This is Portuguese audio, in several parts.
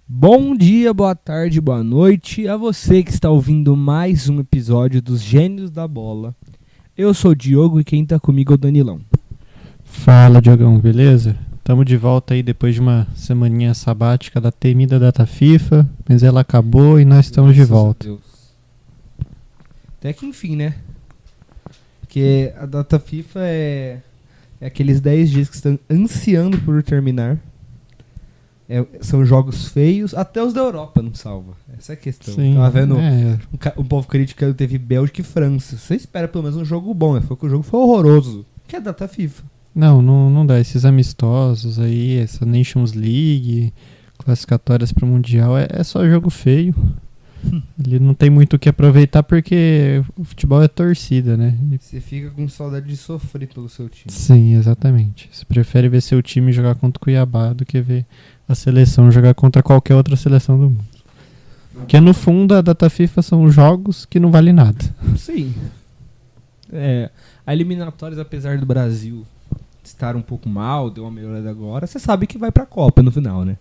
Bom dia, boa tarde, boa noite a você que está ouvindo mais um episódio dos Gênios da Bola. Eu sou o Diogo e quem tá comigo é o Danilão. Fala, Diogão, beleza? Tamo de volta aí depois de uma semaninha sabática da temida data FIFA, mas ela acabou e nós estamos de volta. Até que enfim, né? Porque a data FIFA é aqueles 10 dias que estão ansiando por terminar. São jogos feios, até os da Europa não salva. Essa é a questão. Sim, Tava vendo é. o povo criticando, teve Bélgica e França. Você espera pelo menos um jogo bom, né? Foi que o jogo foi horroroso. Que é a data FIFA. Não dá. Esses amistosos aí, essa Nations League, classificatórias pro Mundial, é só jogo feio. Ele não tem muito o que aproveitar porque o futebol é torcida, né? Você fica com saudade de sofrer pelo seu time. Sim, exatamente. Você prefere ver seu time jogar contra o Cuiabá do que ver a seleção jogar contra qualquer outra seleção do mundo. Porque no fundo a data FIFA são jogos que não valem nada. Sim. A eliminatórias, apesar do Brasil estar um pouco mal, deu uma melhorada agora, você sabe que vai pra Copa no final, né?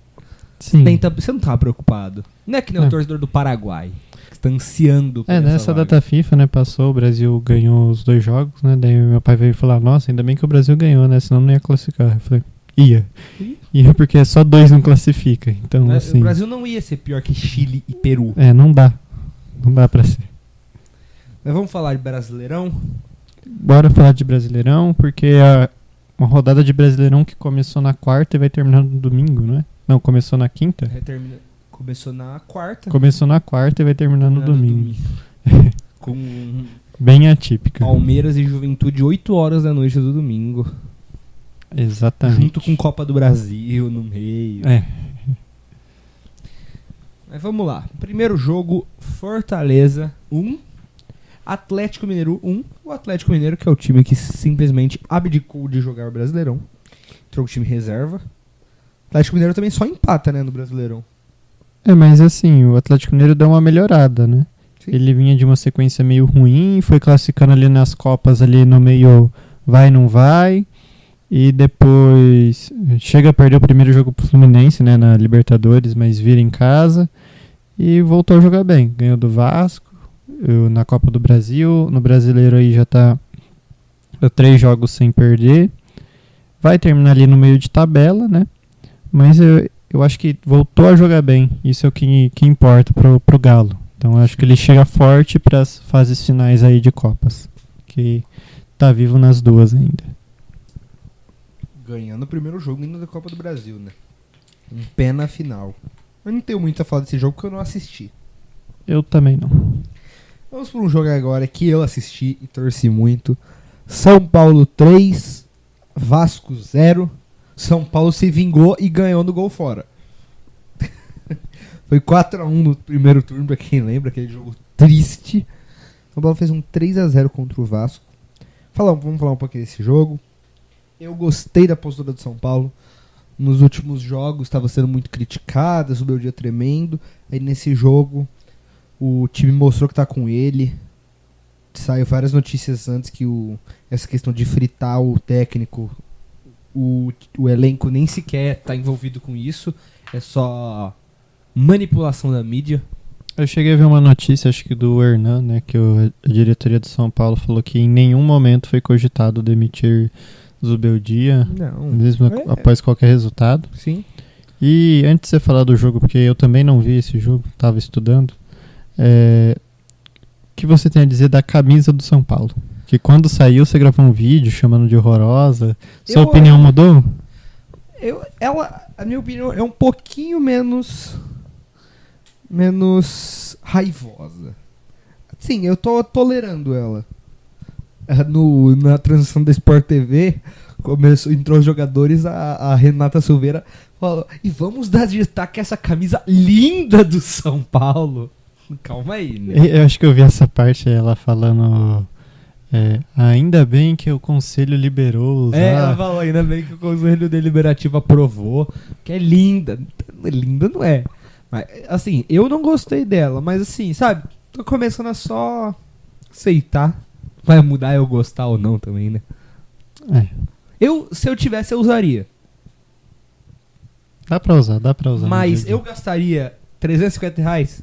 Sim. Você não tá preocupado. Não é que nem o torcedor do Paraguai, que está ansiando por essa nessa vaga. data FIFA, né, passou, o Brasil ganhou os 2 jogos, né, daí meu pai veio falar, nossa, ainda bem que o Brasil ganhou, né, senão não ia classificar. Eu falei, ia porque só 2 não classifica, então assim... O Brasil não ia ser pior que Chile e Peru. Não dá pra ser. Mas vamos falar de Brasileirão? Bora falar de Brasileirão, porque uma rodada de Brasileirão que começou na quarta e vai terminar no domingo, não é? Não, começou na quinta? Começou na quarta. Começou na quarta e vai terminar no domingo. Com bem atípica. Palmeiras e Juventude, 8 horas da noite do domingo. Exatamente. Junto com Copa do Brasil no meio. Mas vamos lá. Primeiro jogo, Fortaleza 1, Atlético Mineiro 1. O Atlético Mineiro, que é o time que simplesmente abdicou de jogar o Brasileirão. Entrou o time reserva. O Atlético Mineiro também só empata, né, no Brasileirão. Mas assim, o Atlético Mineiro deu uma melhorada, né? Sim. Ele vinha de uma sequência meio ruim, foi classificando ali nas Copas ali no meio vai, não vai. E depois chega a perder o primeiro jogo pro Fluminense, né, na Libertadores, mas vira em casa. E voltou a jogar bem. Ganhou do Vasco, na Copa do Brasil. No Brasileiro aí já tá 3 jogos sem perder. Vai terminar ali no meio de tabela, né? Mas eu acho que voltou a jogar bem. Isso é o que importa pro Galo. Então eu acho que ele chega forte para as fases finais aí de Copas. Que tá vivo nas duas ainda. Ganhando o primeiro jogo ainda da Copa do Brasil, né? Um pé na final. Eu não tenho muito a falar desse jogo porque eu não assisti. Eu também não. Vamos para um jogo agora que eu assisti e torci muito. São Paulo 3, Vasco 0. São Paulo se vingou e ganhou no gol fora. Foi 4-1 no primeiro turno, pra quem lembra, aquele jogo triste. São Paulo fez um 3-0 contra o Vasco. Vamos falar um pouquinho desse jogo. Eu gostei da postura do São Paulo. Nos últimos jogos estava sendo muito criticada, subiu o dia tremendo. Aí nesse jogo o time mostrou que tá com ele. Saiu várias notícias antes que essa questão de fritar o técnico, o elenco nem sequer tá envolvido com isso. É só manipulação da mídia. Eu cheguei a ver uma notícia, acho que do Hernan, né, que a diretoria do São Paulo falou que em nenhum momento foi cogitado demitir Zubeldia, mesmo após qualquer resultado. Sim. E antes de você falar do jogo, porque eu também não vi esse jogo, estava estudando, o que você tem a dizer da camisa do São Paulo? Que quando saiu você gravou um vídeo chamando de horrorosa. Sua opinião mudou? A minha opinião é um pouquinho menos raivosa. Sim, eu tô tolerando ela. Na transição da Sport TV, entrou os jogadores, a Renata Silveira falou, e vamos dar destaque a essa camisa linda do São Paulo. Calma aí, né? Eu acho que eu vi essa parte, ela falando... ainda bem que o conselho liberou usar. Ela falou, ainda bem que o conselho deliberativo aprovou. Que é linda. Linda não é. Mas, assim, eu não gostei dela. Mas assim, sabe? Tô começando a só aceitar. Vai mudar eu gostar ou não também, né? Se eu tivesse, eu usaria. Dá pra usar. Mas eu gastaria R$350?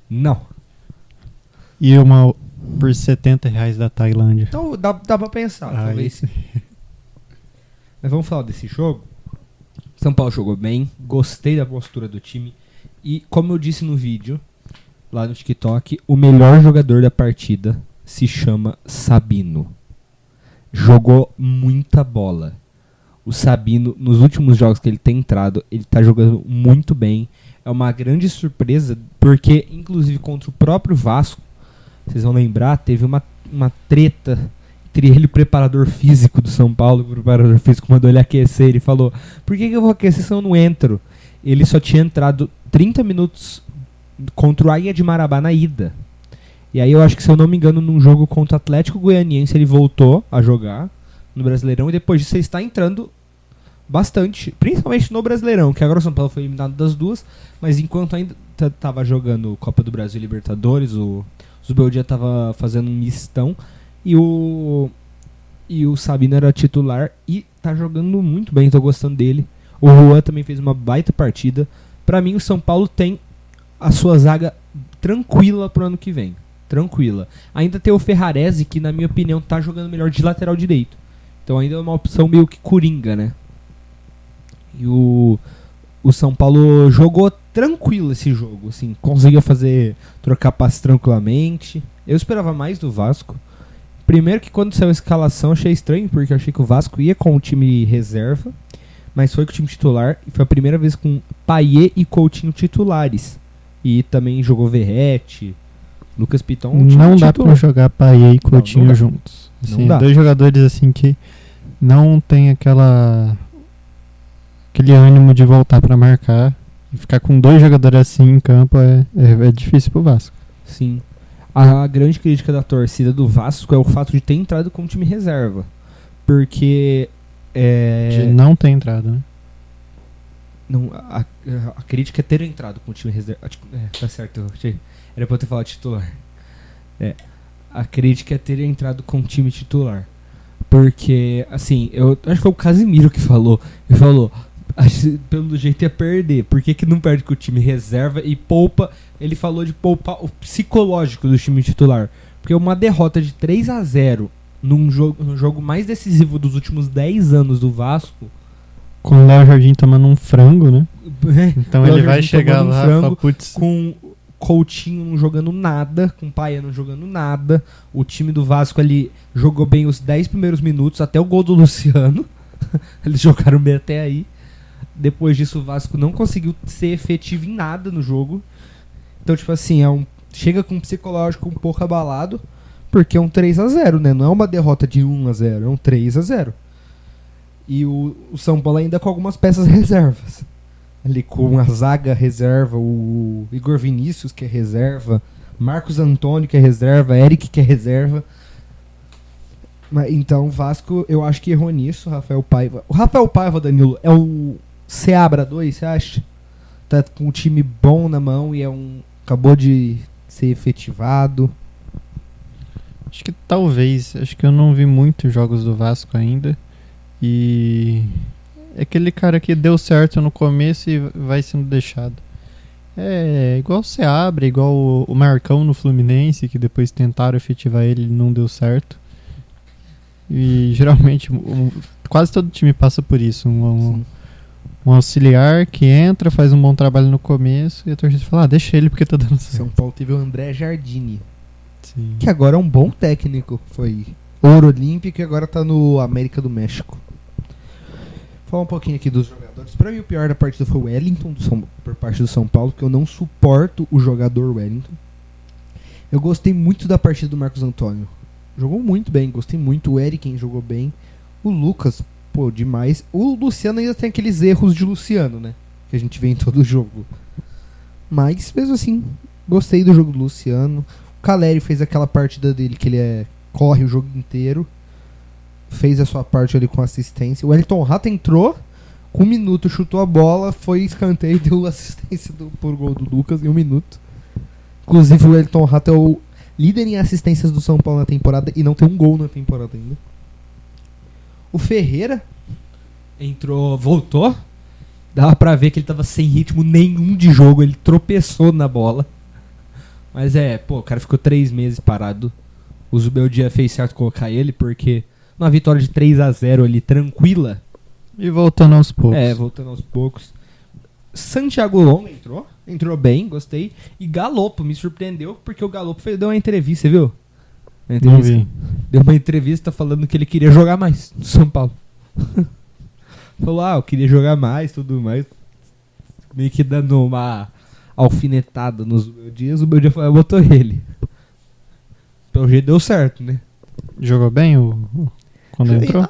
Não. E uma por R$70 da Tailândia. Então dá pra pensar, talvez. Mas vamos falar desse jogo. São Paulo jogou bem, gostei da postura do time. E como eu disse no vídeo, lá no TikTok, o melhor jogador da partida se chama Sabino. Jogou muita bola. O Sabino, nos últimos jogos que ele tem entrado, ele tá jogando muito bem. É uma grande surpresa, porque inclusive contra o próprio Vasco, vocês vão lembrar, teve uma treta entre ele e o preparador físico do São Paulo. O preparador físico mandou ele aquecer. Ele falou, por que eu vou aquecer se eu não entro? Ele só tinha entrado 30 minutos contra o Águia de Marabá na ida. E aí eu acho que, se eu não me engano, num jogo contra o Atlético Goianiense, ele voltou a jogar no Brasileirão. E depois disso ele está entrando bastante, principalmente no Brasileirão, que agora o São Paulo foi eliminado das duas. Mas enquanto ainda estava jogando Copa do Brasil e Libertadores, o Zubeldia estava fazendo um mistão. E o Sabino era titular e tá jogando muito bem, tô gostando dele. O Juan também fez uma baita partida. Pra mim, o São Paulo tem a sua zaga tranquila pro ano que vem. Tranquila. Ainda tem o Ferrarese, que na minha opinião tá jogando melhor de lateral direito. Então ainda é uma opção meio que coringa, né? E o São Paulo jogou tranquilo esse jogo, assim, conseguiu trocar passe tranquilamente. Eu esperava mais do Vasco. Primeiro que quando saiu a escalação achei estranho, porque eu achei que o Vasco ia com o time reserva, mas foi com o time titular, e foi a primeira vez com Payet e Coutinho titulares. E também jogou Verratti, Lucas Piton. Não dá pra jogar Payet e Coutinho juntos. Assim, não dá. Dois jogadores assim que não tem aquele ânimo de voltar pra marcar. E ficar com dois jogadores assim em campo é difícil pro Vasco. Sim. A grande crítica da torcida do Vasco é o fato de ter entrado com o time reserva. Porque... De não ter entrado, né? Não, a crítica é ter entrado com o time reserva. Tá certo. Era pra eu ter falado titular. A crítica é ter entrado com o time titular. Porque, assim, eu acho que foi o Casimiro que falou. Ele falou... Pelo jeito ia perder. Por que não perde com o time reserva e poupa? Ele falou de poupar o psicológico do time titular. Porque uma derrota de 3-0 no jogo mais decisivo dos últimos 10 anos do Vasco, com o Léo Jardim tomando um frango, né? Então ele vai chegar lá com Coutinho não jogando nada, com Paia não jogando nada. O time do Vasco ali jogou bem os 10 primeiros minutos, até o gol do Luciano. Eles jogaram bem até aí. Depois disso o Vasco não conseguiu ser efetivo em nada no jogo. Então, tipo assim, chega com um psicológico um pouco abalado, porque é um 3-0, né? Não é uma derrota de 1-0, é um 3-0. E o São Paulo ainda com algumas peças reservas. Ali com a zaga reserva, o Igor Vinícius, que é reserva, Marcos Antônio, que é reserva, Eric, que é reserva. Então o Vasco, eu acho que errou nisso, Rafael Paiva. O Rafael Paiva, Danilo, é o Seabra 2, você acha? Tá com um time bom na mão e acabou de ser efetivado. Acho que talvez. Acho que eu não vi muitos jogos do Vasco ainda. E é aquele cara que deu certo no começo e vai sendo deixado. É igual o Seabra, igual o Marcão no Fluminense, que depois tentaram efetivar ele e não deu certo. E geralmente quase todo time passa por isso. Um auxiliar que entra, faz um bom trabalho no começo e a torcida fala, deixa ele porque tá dando certo. São Paulo teve o André Jardini, Sim. que agora é um bom técnico. Foi ouro olímpico e agora tá no América do México. Falar um pouquinho aqui dos jogadores. Pra mim o pior da partida foi o Wellington por parte do São Paulo, que eu não suporto o jogador Wellington. Eu gostei muito da partida do Marcos Antônio. Jogou muito bem, gostei muito. O Eric jogou bem. O Lucas, pô, demais. O Luciano ainda tem aqueles erros de Luciano, né? Que a gente vê em todo jogo. Mas, mesmo assim, gostei do jogo do Luciano. O Caleri fez aquela partida dele que ele corre o jogo inteiro. Fez a sua parte ali com assistência. O Wellington Rato entrou, com 1 minuto, chutou a bola, foi escanteio e deu assistência por gol do Lucas em 1 minuto. Inclusive o Wellington Rato é o líder em assistências do São Paulo na temporada e não tem um gol na temporada ainda. O Ferreira voltou, Dava pra ver que ele tava sem ritmo nenhum de jogo, ele tropeçou na bola. Mas o cara ficou 3 meses parado. O Zubeldia fez certo colocar ele, porque numa vitória de 3-0 ali, tranquila. E voltando aos poucos. Voltando aos poucos. Santiago Longa entrou bem, gostei. E Galopo me surpreendeu, porque o Galopo deu uma entrevista, você viu? Não vi. Deu uma entrevista falando que ele queria jogar mais no São Paulo. Falou, eu queria jogar mais, tudo mais. Meio que dando uma alfinetada nos Zubeldia. O Zubeldia botou ele. Pelo jeito deu certo, né? Jogou bem quando entrou?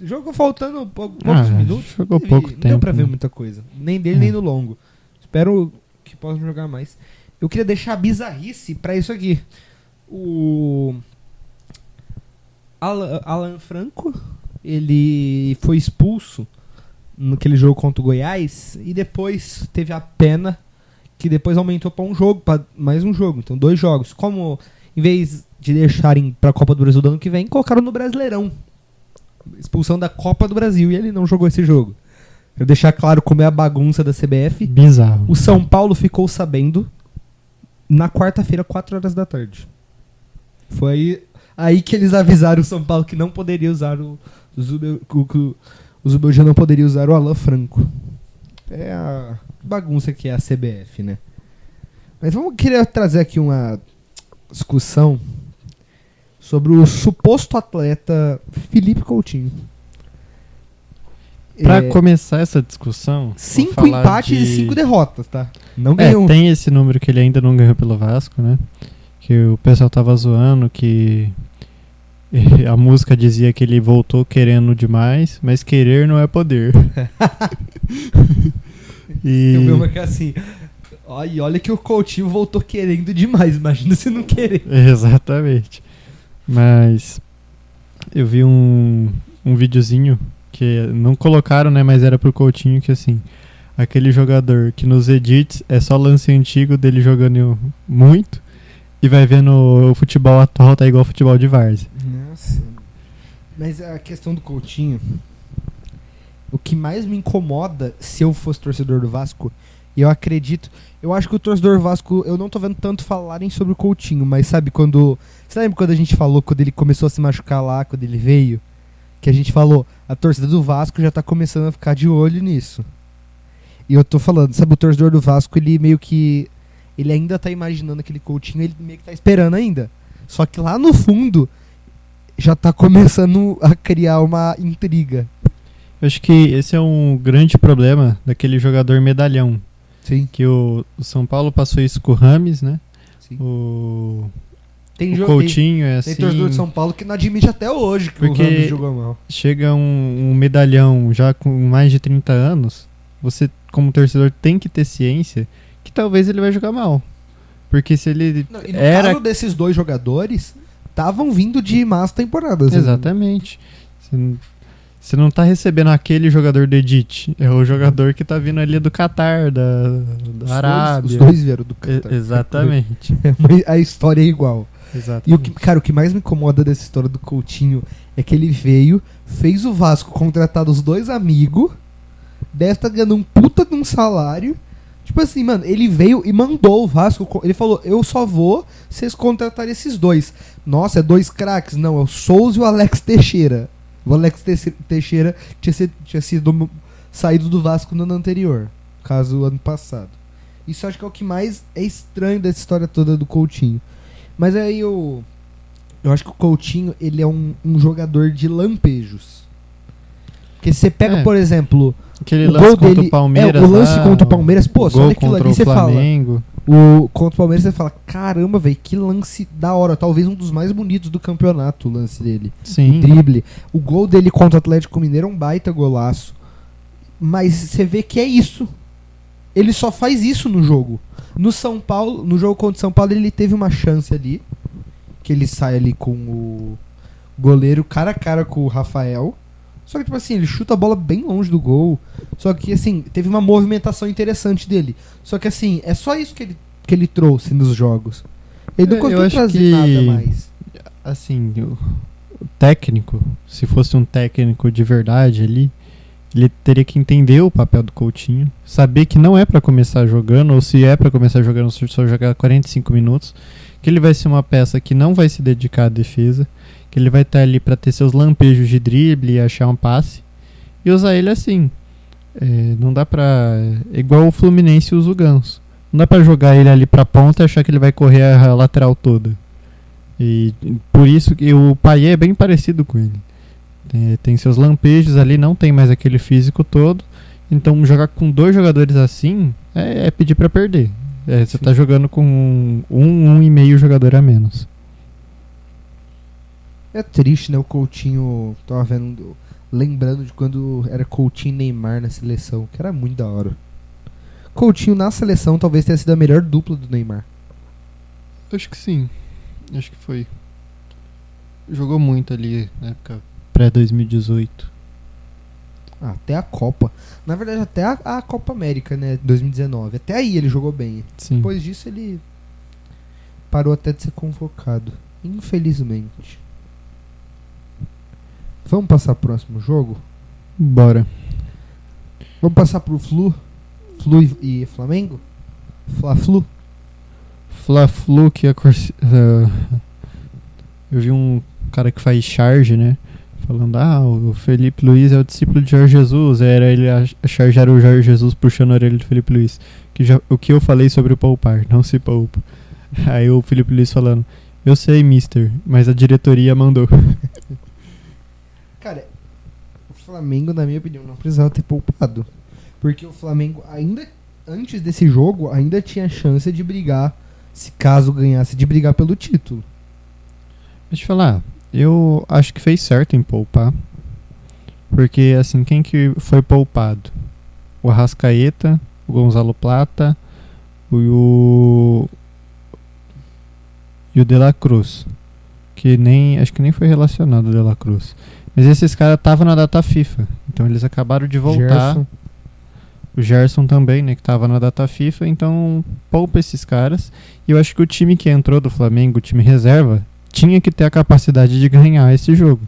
Jogou faltando poucos minutos. Jogou pouco tempo. Não deu pra ver muita coisa. Nem dele, nem do Longo. Espero que possam jogar mais. Eu queria deixar a bizarrice pra isso aqui. O Alan Franco, ele foi expulso naquele jogo contra o Goiás e depois teve a pena que depois aumentou pra mais um jogo. Então 2 jogos. Como em vez de deixarem pra Copa do Brasil do ano que vem, colocaram no Brasileirão. Expulsão da Copa do Brasil e ele não jogou esse jogo. Quero deixar claro como é a bagunça da CBF. Bizarro. O São Paulo ficou sabendo na quarta-feira, 4 horas da tarde. Foi aí que eles avisaram o São Paulo que não poderia usar o Zubeldia não poderia usar o Alan Franco. É a bagunça que é a CBF, né? Mas queria trazer aqui uma discussão sobre o suposto atleta Felipe Coutinho. Pra começar essa discussão... 5 empates e 5 derrotas, tá? Não ganhou. Tem esse número que ele ainda não ganhou pelo Vasco, né? Que o pessoal tava zoando que a música dizia que ele voltou querendo demais, mas querer não é poder. Eu vi uma que é assim... Olha que o Coutinho voltou querendo demais, imagina se não querer. Exatamente. Mas eu vi um videozinho que não colocaram, né, mas era pro Coutinho, que assim, aquele jogador que nos edits é só lance antigo dele jogando muito e vai vendo o futebol atual tá igual futebol de várzea. Nossa. Mas a questão do Coutinho, o que mais me incomoda, se eu fosse torcedor do Vasco, e eu acho que o torcedor Vasco, eu não tô vendo tanto falarem sobre o Coutinho, mas sabe quando... Você lembra quando a gente falou, quando ele começou a se machucar lá, quando ele veio? Que a gente falou, a torcida do Vasco já tá começando a ficar de olho nisso. E eu tô falando, sabe, o torcedor do Vasco, ele meio que... Ele ainda tá imaginando aquele Coutinho, ele meio que tá esperando ainda. Só que lá no fundo, já tá começando a criar uma intriga. Eu acho que esse é um grande problema daquele jogador medalhão. Sim. Que o São Paulo passou isso com o Rames, né? Sim. O Coutinho é assim... Tem torcedor de São Paulo que não admite até hoje que o Rames jogou mal. Chega um medalhão já com mais de 30 anos, você como torcedor tem que ter ciência que talvez ele vai jogar mal. Porque se ele não, e no caso desses 2 jogadores, estavam vindo de más temporadas. Exatamente. Você não tá recebendo aquele jogador do Edit. É o jogador que tá vindo ali do Catar, da Arábia. Os 2 vieram do Catar. Exatamente. A história é igual. Exatamente. E o que mais me incomoda dessa história do Coutinho é que ele veio, fez o Vasco contratar os 2 amigos, deve estar ganhando um puta de um salário. Tipo assim, mano, ele veio e mandou o Vasco. Ele falou, eu só vou se vocês contratarem esses 2. Nossa, é 2 craques. Não, é o Souza e o Alex Teixeira. O Alex Teixeira tinha sido saído do Vasco no ano anterior. Caso ano passado. Isso acho que é o que mais é estranho dessa história toda do Coutinho. Mas aí eu acho que o Coutinho, ele é um jogador de lampejos. Porque você pega, por exemplo... Aquele lance contra o Palmeiras. O lance contra o Palmeiras, pô, só olha aquilo ali, você fala... Contra o Palmeiras, você fala, caramba, velho, que lance da hora. Talvez um dos mais bonitos do campeonato, o lance dele. Sim. O drible. O gol dele contra o Atlético Mineiro é um baita golaço. Mas você vê que é isso. Ele só faz isso no jogo. No São Paulo, no jogo contra o São Paulo, ele teve uma chance ali. Que ele sai ali com o goleiro cara a cara com o Rafael. Só que, tipo assim, ele chuta a bola bem longe do gol. Só que, assim, teve uma movimentação interessante dele. Só que, assim, é só isso que ele trouxe nos jogos. Ele não conseguiu trazer nada mais. Assim, o técnico, se fosse um técnico de verdade ali, Ele teria que entender o papel do Coutinho, saber que não é pra começar jogando, ou se é pra começar jogando, só jogar 45 minutos, que ele vai ser uma peça que não vai se dedicar à defesa, que ele vai estar ali pra ter seus lampejos de drible e achar um passe, e usar ele assim. Não dá pra... É igual o Fluminense usa o Ganso. Não dá pra jogar ele ali pra ponta e achar que ele vai correr a lateral toda. E por isso que o Payet é bem parecido com ele. Tem seus lampejos ali, não tem mais aquele físico todo. Então jogar com 2 jogadores assim é pedir pra perder. Você tá jogando com um e meio jogador a menos. É triste, né? O Coutinho, tava vendo, lembrando de quando era Coutinho e Neymar na seleção, que era muito da hora. Coutinho na seleção talvez tenha sido a melhor dupla do Neymar. Acho que sim. Acho que foi. Jogou muito ali na época pré-2018. Até a Copa. Na verdade, até a Copa América, né? 2019. Até aí ele jogou bem. Sim. Depois disso ele parou até de ser convocado. Infelizmente. Vamos passar pro próximo jogo? Bora. Vamos passar pro Flu e Flamengo? Fla-Flu? Fla-Flu que eu vi um cara que faz charge, né? Falando, o Felipe Luiz é o discípulo de Jorge Jesus. Era ele a chargear o Jorge Jesus puxando a orelha do Felipe Luiz. O que eu falei sobre o poupar, não se poupa. Aí o Felipe Luiz falando, eu sei, mister, mas a diretoria mandou. Cara, o Flamengo, na minha opinião, não precisava ter poupado. Porque o Flamengo, ainda antes desse jogo, ainda tinha chance de brigar, se caso ganhasse, de brigar pelo título. Deixa eu falar, eu acho que fez certo em poupar. Porque, assim, quem que foi poupado? O Arrascaeta, o Gonzalo Plata e o De La Cruz. Acho que nem foi relacionado o De La Cruz. Mas esses caras estavam na data FIFA. Então eles acabaram de voltar. Gerson. O Gerson também, né, que estava na data FIFA. Então poupa esses caras. E eu acho que o time que entrou do Flamengo, o time reserva, tinha que ter a capacidade de ganhar esse jogo.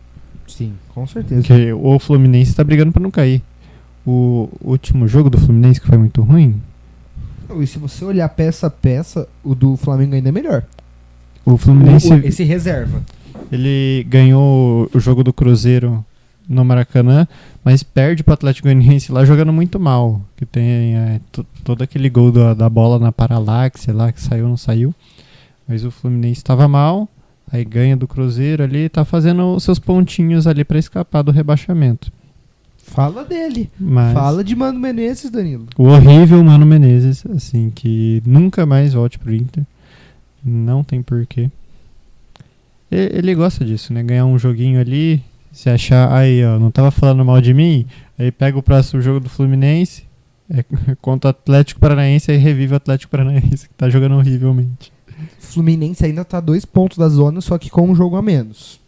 Sim, com certeza. Porque o Fluminense está brigando para não cair. O último jogo do Fluminense, que foi muito ruim. E se você olhar peça a peça, o do Flamengo ainda é melhor. O Fluminense, Esse reserva. ele ganhou o jogo do Cruzeiro no Maracanã, mas perde pro Atlético Goianiense lá jogando muito mal. Que tem todo aquele gol da bola na paralaxe lá, que saiu, não saiu. Mas o Fluminense estava mal, aí ganha do Cruzeiro ali, tá fazendo os seus pontinhos ali para escapar do rebaixamento. Fala dele. Mas Fala de Mano Menezes, Danilo. o horrível Mano Menezes, assim, que nunca mais volte pro Inter. Não tem porquê. Ele gosta disso, né? Ganhar um joguinho ali, se achar, aí ó, não tava falando mal de mim, aí pega o próximo jogo do Fluminense, contra o Atlético Paranaense, aí revive o Atlético Paranaense, que tá jogando horrivelmente. Fluminense ainda tá 2 pontos da zona, só que com um jogo a menos.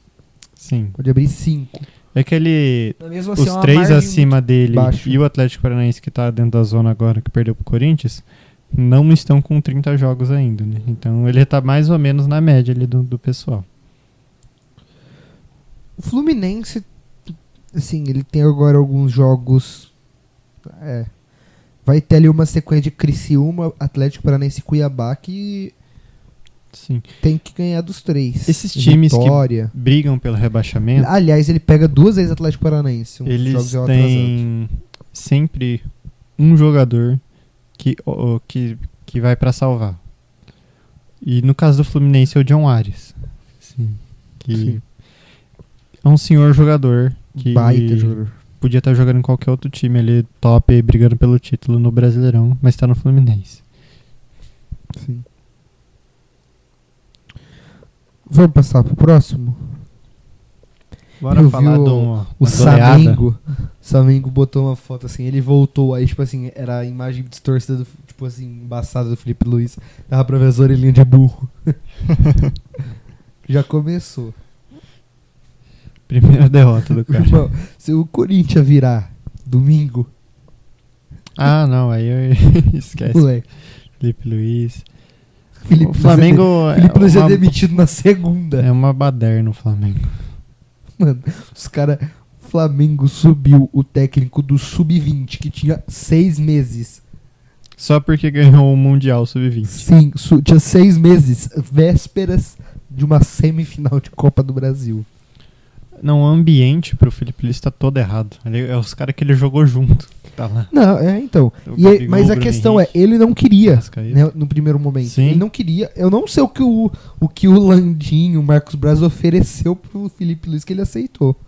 Sim. Pode abrir 5. É que ele, Mesmo assim, é os uma 3 margem acima dele baixa. e o Atlético Paranaense que tá dentro da zona agora, que perdeu pro Corinthians, não estão com 30 jogos ainda, né? Então ele tá mais ou menos na média ali do pessoal. O Fluminense, assim, ele tem agora alguns jogos. Vai ter ali uma sequência de Criciúma, Atlético Paranaense e Cuiabá que Sim. tem que ganhar dos 3. Esses times Vitória. que brigam pelo rebaixamento, Aliás, ele pega 2 vezes Atlético Paranaense. eles jogos é têm sempre um jogador que vai pra salvar. E no caso do Fluminense é o John Ares. Sim. Sim. É um senhor jogador que Baita jogador. podia estar jogando em qualquer outro time ali top, brigando pelo título no Brasileirão, mas tá no Fluminense. Sim. Vamos passar pro próximo? Bora Eu falar vi de o uma goleada. Samengo. O Samengo botou uma foto assim, ele voltou, aí tipo assim, era a imagem distorcida, tipo assim, embaçada do Felipe Luiz. Dava pra ver as orelhinhas de burro. Já começou. Primeira derrota do cara. Irmão, se o Corinthians virar domingo, Ah, não, aí eu esquece. moleque. Felipe Luiz. Felipe O Flamengo Felipe Luiz é uma, demitido na segunda. é uma baderna no Flamengo. Mano, os caras Flamengo subiu o técnico do Sub-20, que tinha 6 meses. Só porque ganhou o Mundial Sub-20. Sim, tinha 6 meses, vésperas de uma semifinal de Copa do Brasil. Não, o ambiente pro Felipe Luiz tá todo errado. É os caras que ele jogou junto que tá lá. Não, então. Gabigol, Mas a Bruno questão Henrique, ele não queria, Arrascaeta. né, no primeiro momento. Sim. Ele não queria. Eu não sei o que o Landinho, o Marcos Braz ofereceu pro Felipe Luiz que ele aceitou.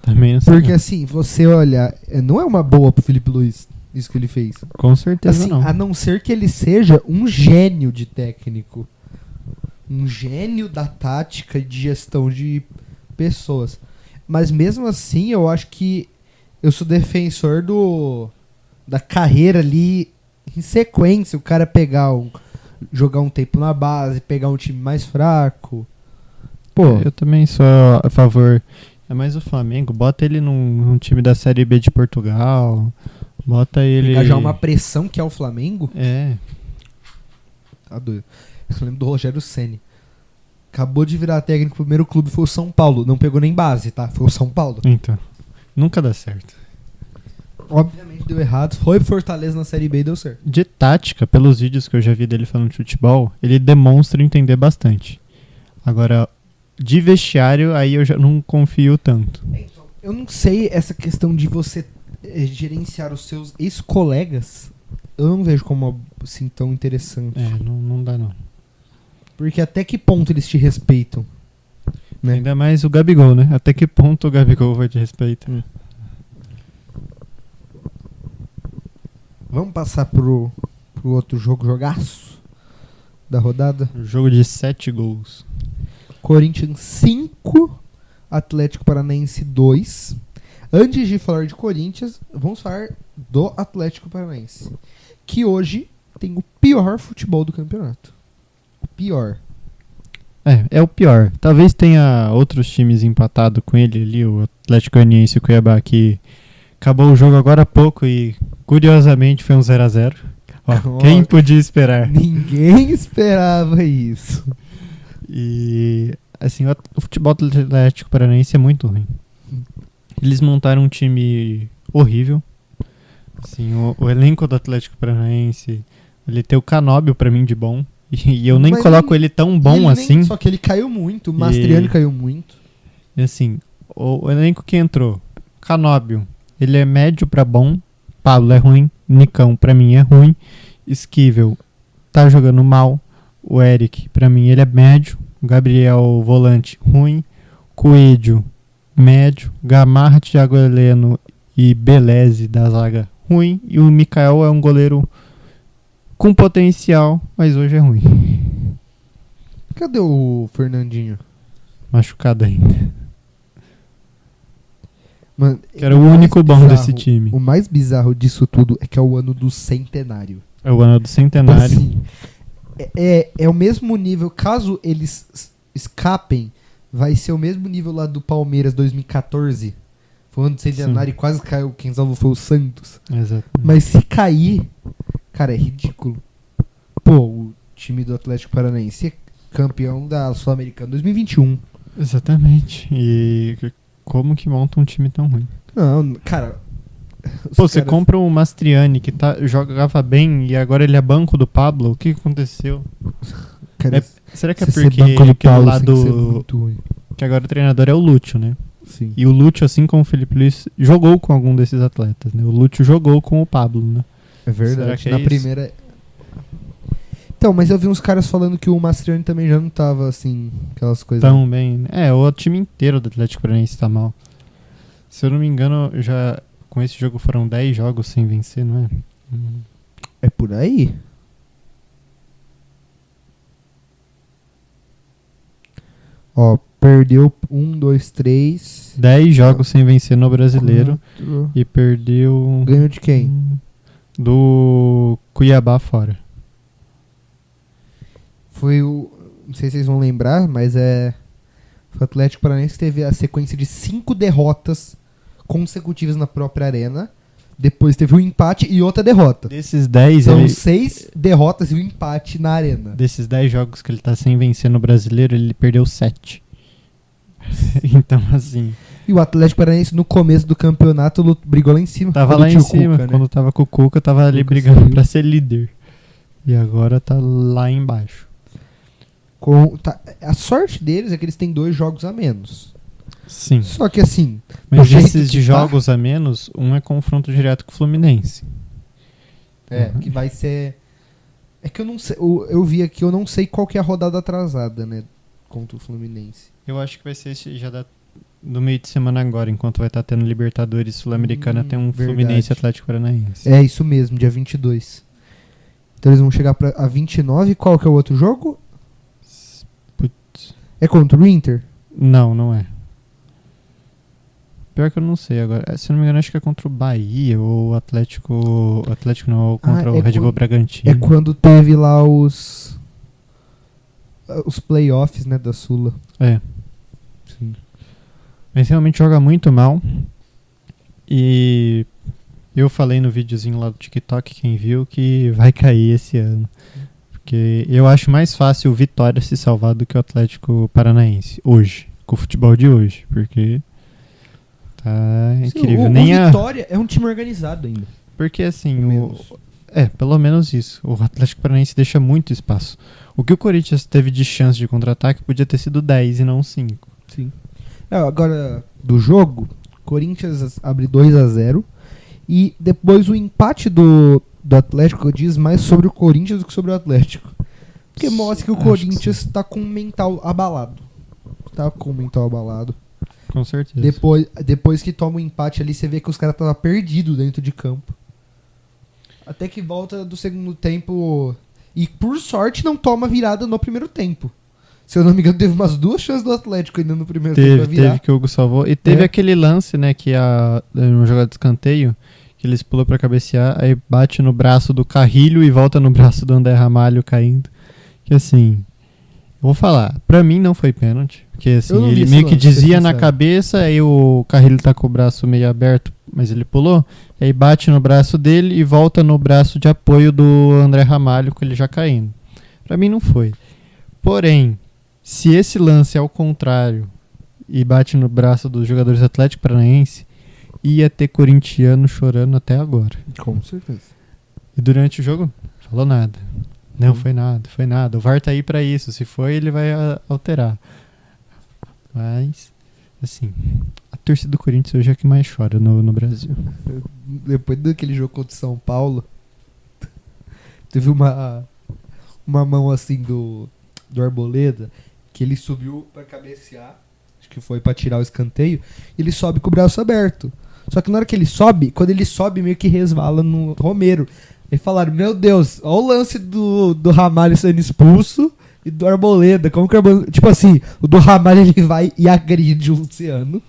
Também não sei. Porque assim, você olha, não é uma boa pro Felipe Luiz isso que ele fez. Com certeza Assim, não. a não ser que ele seja um gênio de técnico. Um gênio da tática e de gestão de pessoas. Mas mesmo assim, eu acho que eu sou defensor da carreira ali em sequência. O cara jogar um tempo na base, pegar um time mais fraco. Pô, Eu também sou a favor. É mais o Flamengo. Bota ele num time da Série B de Portugal. Bota ele. engajar uma pressão que é o Flamengo. É. Tá doido. Eu lembro do Rogério Ceni. Acabou de virar técnico, o primeiro clube foi o São Paulo. Não pegou nem base, tá? Foi o São Paulo. Então. Nunca dá certo. Obviamente deu errado. Foi pro Fortaleza na Série B e deu certo. De tática, pelos vídeos que eu já vi dele falando de futebol, ele demonstra entender bastante. Agora, de vestiário, aí eu já não confio tanto. Eu não sei essa questão de você gerenciar os seus ex-colegas. Eu não vejo como assim tão interessante. É, não dá não. Porque até que ponto eles te respeitam? Né? Ainda mais o Gabigol, né? Até que ponto o Gabigol vai te respeitar? Vamos passar pro outro jogaço da rodada. Jogo de 7 gols. Corinthians 5, Atlético Paranaense 2. Antes de falar de Corinthians, vamos falar do Atlético Paranaense, que hoje tem o pior futebol do campeonato. O pior. É o pior. Talvez tenha outros times empatados com ele ali, o Atlético Goianiense e o Cuiabá, que acabou o jogo agora há pouco e, curiosamente, foi um 0x0. Ó, quem podia esperar? Ninguém esperava isso. E, assim, o futebol do Atlético Paranaense é muito ruim. Eles montaram um time horrível. Assim, o elenco do Atlético Paranaense, ele tem o Canóbio pra mim de bom. E eu nem Mas coloco ele tão bom assim. Só que ele caiu muito, o Mastriani caiu muito. E assim, o elenco que entrou, Canóbio, ele é médio pra bom. Pablo é ruim. Nicão, pra mim, é ruim. Esquivel, tá jogando mal. O Eric, pra mim, ele é médio. Gabriel, volante, ruim. Coelho, médio. Gamarra, Thiago Heleno e Beleze da zaga, ruim. E o Mikael é um goleiro com potencial, mas hoje é ruim. Cadê o Fernandinho? Machucado ainda. Mano, Que era o único bom desse time. O mais bizarro disso tudo é que é o ano do centenário. É o ano do centenário. Assim, é o mesmo nível. Caso eles escapem, vai ser o mesmo nível lá do Palmeiras 2014. Foi o ano do centenário e quase caiu. Quem salvou foi o Santos. Exato. Mas se cair, cara, é ridículo. Pô, o time do Atlético Paranaense é campeão da Sul-Americana 2021. Exatamente. E como que monta um time tão ruim? Não, cara. Pô, você compra o Mastriani, que jogava bem, e agora ele é banco do Pablo. O que aconteceu? Cara, Será que é ser porque banco do aquele Paulo lado... tem que ser muito ruim. Que agora o treinador é o Lúcio, né? Sim. E o Lúcio, assim como o Felipe Luiz, jogou com algum desses atletas, né? O Lúcio jogou com o Pablo, né? É verdade. Será que é Na isso? primeira. Então, mas eu vi uns caras falando que o Mastriani também já não tava assim, aquelas coisas. Tão bem, né? O time inteiro do Atlético Paranaense tá mal. Se eu não me engano, já com esse jogo foram 10 jogos sem vencer, não é? É por aí? Ó, perdeu 1, 2, 3. 10 jogos sem vencer no Brasileiro. 4. E perdeu... Ganhou de quem? Do Cuiabá fora. Foi o. Não sei se vocês vão lembrar, mas foi o Atlético Paranaense que teve a sequência de 5 derrotas consecutivas na própria arena. Depois teve um empate e outra derrota. Desses 10, São 6 derrotas e um empate na arena. desses 10 jogos que ele tá sem vencer no Brasileiro, ele perdeu 7. Então, assim, E o Atlético Paranaense no começo do campeonato brigou lá em cima. tava quando lá em tinha o cima. Cuca, né? Quando tava com o Cuca, tava ali Cuca brigando saiu. pra ser líder. E agora tá lá embaixo. A sorte deles é que eles têm 2 jogos a menos. Sim. Só que assim, do Mas jeito esses que tá- jogos a menos, um é confronto direto com o Fluminense. que vai ser... É que eu não sei, eu vi aqui, eu não sei qual que é a rodada atrasada, né, contra o Fluminense. Eu acho que vai ser esse já do meio de semana agora, enquanto vai estar tendo Libertadores Sul-Americana, tem um verdade. Fluminense e Atlético Paranaense. É isso mesmo, dia 22. Então eles vão chegar a 29, qual que é o outro jogo? Putz. É contra o Inter? Não, não é. Pior que eu não sei agora. Se eu não me engano, acho que é contra o Bahia ou o Atlético. O Atlético não, ou contra o Red Bull Bragantino. É quando teve lá os playoffs, né, da Sula. É. Sim. Mas realmente joga muito mal. E eu falei no videozinho lá do TikTok, quem viu, que vai cair esse ano. Porque eu acho mais fácil o Vitória se salvar do que o Atlético Paranaense. Hoje. Com o futebol de hoje. Porque tá incrível. O Nem Vitória é um time organizado ainda. Porque assim, Pelo menos. pelo menos isso. O Atlético Paranaense deixa muito espaço. O que o Corinthians teve de chance de contra-ataque podia ter sido 10 e não 5. Sim. Agora, do jogo, Corinthians abre 2-0 e depois o empate do Atlético diz mais sobre o Corinthians do que sobre o Atlético. Porque mostra que o Acho Corinthians tá com o mental abalado. Tá com o mental abalado. Com certeza. Depois que toma o empate ali, você vê que os caras estavam perdidos dentro de campo. Até que volta do segundo tempo e, por sorte, não toma virada no primeiro tempo. Se eu não me engano, teve umas 2 chances do Atlético ainda no primeiro tempo pra virar. Teve que o Hugo salvou. E teve aquele lance, né, que no jogada de escanteio, que eles pulou pra cabecear, aí bate no braço do Carrilho e volta no braço do André Ramalho caindo. Que assim, eu vou falar, pra mim não foi pênalti. Porque assim, ele meio que dizia na cabeça, aí o Carrilho tá com o braço meio aberto, mas ele pulou, aí bate no braço dele e volta no braço de apoio do André Ramalho, com ele já caindo. Pra mim não foi. Porém, se esse lance é ao contrário e bate no braço dos jogadores do Atlético Paranaense, ia ter corintiano chorando até agora. Com certeza. E durante o jogo, falou nada. Não, foi nada. O VAR tá aí pra isso. Se foi, ele vai alterar. Mas, assim, a torcida do Corinthians hoje é a que mais chora no Brasil. Depois daquele jogo contra o São Paulo, teve uma mão assim do Arboleda, que ele subiu pra cabecear, acho que foi pra tirar o escanteio, e ele sobe com o braço aberto. Só que na hora que ele sobe, quando ele sobe, meio que resvala no Romero. E falaram, meu Deus, olha o lance do Ramalho sendo expulso e do Arboleda. Como que o Arboleda... Tipo assim, o do Ramalho ele vai e agride o Luciano.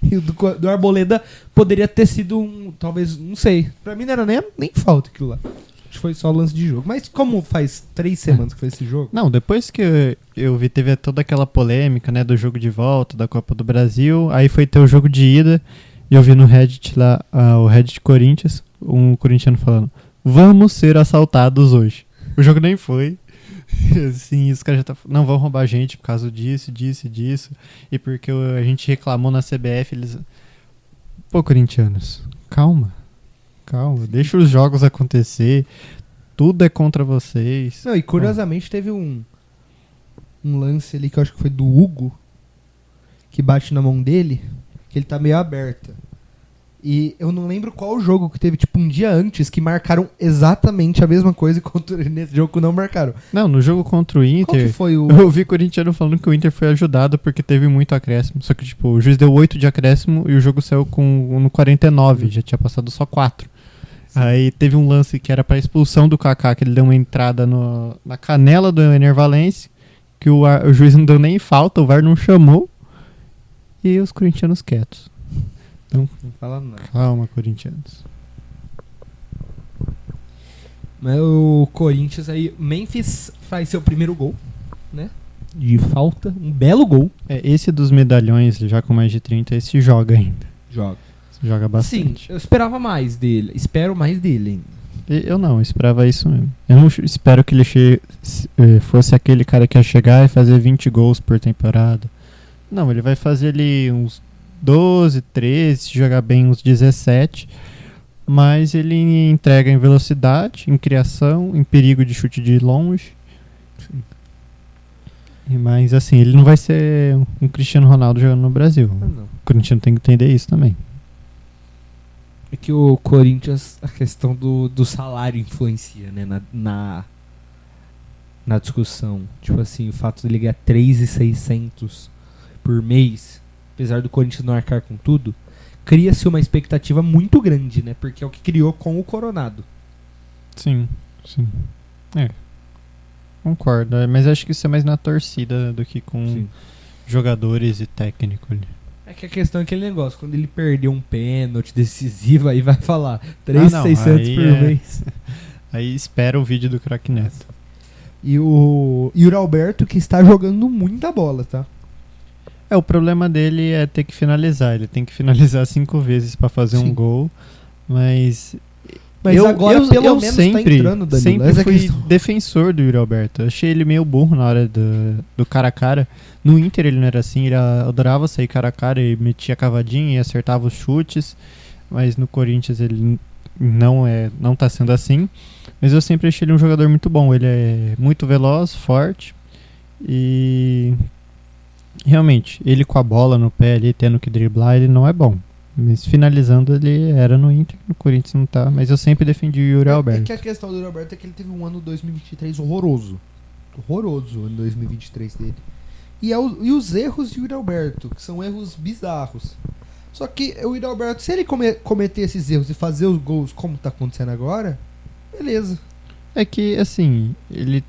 E o do Arboleda poderia ter sido talvez, não sei. Pra mim não era nem falta aquilo lá. Acho que foi só lance de jogo. Mas como faz 3 semanas que foi esse jogo... Não, depois que eu vi, teve toda aquela polêmica, né, do jogo de volta, da Copa do Brasil. Aí foi ter o jogo de ida. E eu vi no Reddit lá, o Reddit Corinthians, um corintiano falando: vamos ser assaltados hoje. O jogo nem foi. Assim, os caras já não vão roubar a gente por causa disso. E porque a gente reclamou na CBF, eles... Pô, corintianos, calma. Deixa os jogos acontecer. Tudo é contra vocês. Não, e curiosamente teve um lance ali que eu acho que foi do Hugo, que bate na mão dele, que ele tá meio aberta. E eu não lembro qual jogo que teve, tipo, um dia antes, que marcaram exatamente a mesma coisa contra nesse jogo que não marcaram. Não, no jogo contra o Inter, Qual que foi o... eu vi corintiano falando que o Inter foi ajudado porque teve muito acréscimo. Só que, tipo, o juiz deu 8 de acréscimo e o jogo saiu no 49, já tinha passado só 4. Sim. Aí teve um lance que era pra expulsão do Kaká, que ele deu uma entrada na canela do Ener Valencia, que o juiz não deu nem falta, o VAR não chamou, e os corintianos quietos. Então, não fala nada. Calma, corintianos. Mas o Corinthians aí, Memphis faz seu primeiro gol, né? De falta, um belo gol. Esse dos medalhões, já com mais de 30, esse joga ainda. Joga bastante. Sim, eu esperava mais dele. Espero mais dele ainda. Eu esperava isso mesmo. Eu não espero que ele fosse aquele cara que ia chegar e fazer 20 gols por temporada. Não, ele vai fazer ali uns 12, 13, se jogar bem uns 17. Mas ele entrega em velocidade, em criação, em perigo de chute de longe. Sim. Mas assim, ele não vai ser um Cristiano Ronaldo jogando no Brasil. Não. O Corinthians tem que entender isso também. É que o Corinthians, a questão do salário influencia, né, na discussão. Tipo assim, o fato de ele ganhar 3.600 por mês, apesar do Corinthians não arcar com tudo, cria-se uma expectativa muito grande, né? Porque é o que criou com o Coronado. Sim. Concordo, mas acho que isso é mais na torcida do que com Sim. jogadores e técnico ali. É que a questão é aquele negócio, quando ele perdeu um pênalti decisivo, aí vai falar 3.600 por mês. Aí espera o vídeo do Craque Neto. E o Alberto, que está jogando muita bola, tá? O problema dele é ter que finalizar. Ele tem que finalizar 5 vezes pra fazer Sim. um gol. Mas agora pelo menos sempre, tá entrando, Danilo. sempre Essa é a fui questão. defensor do Yuri Alberto. Eu achei ele meio burro na hora do cara a cara. No Inter ele não era assim, ele adorava sair cara a cara e metia cavadinha e acertava os chutes. Mas no Corinthians ele não tá sendo assim. Mas eu sempre achei ele um jogador muito bom. Ele é muito veloz, forte e realmente, ele com a bola no pé ali, tendo que driblar, ele não é bom. Mas finalizando, ele era no Inter, no Corinthians não tá. Mas eu sempre defendi o Yuri Alberto. É que a questão do Yuri Alberto é que ele teve um ano 2023 horroroso. Horroroso o ano 2023 dele. E os erros de Yuri Alberto, que são erros bizarros. Só que o Yuri Alberto, se ele cometer esses erros e fazer os gols como tá acontecendo agora, beleza. É que, assim, ele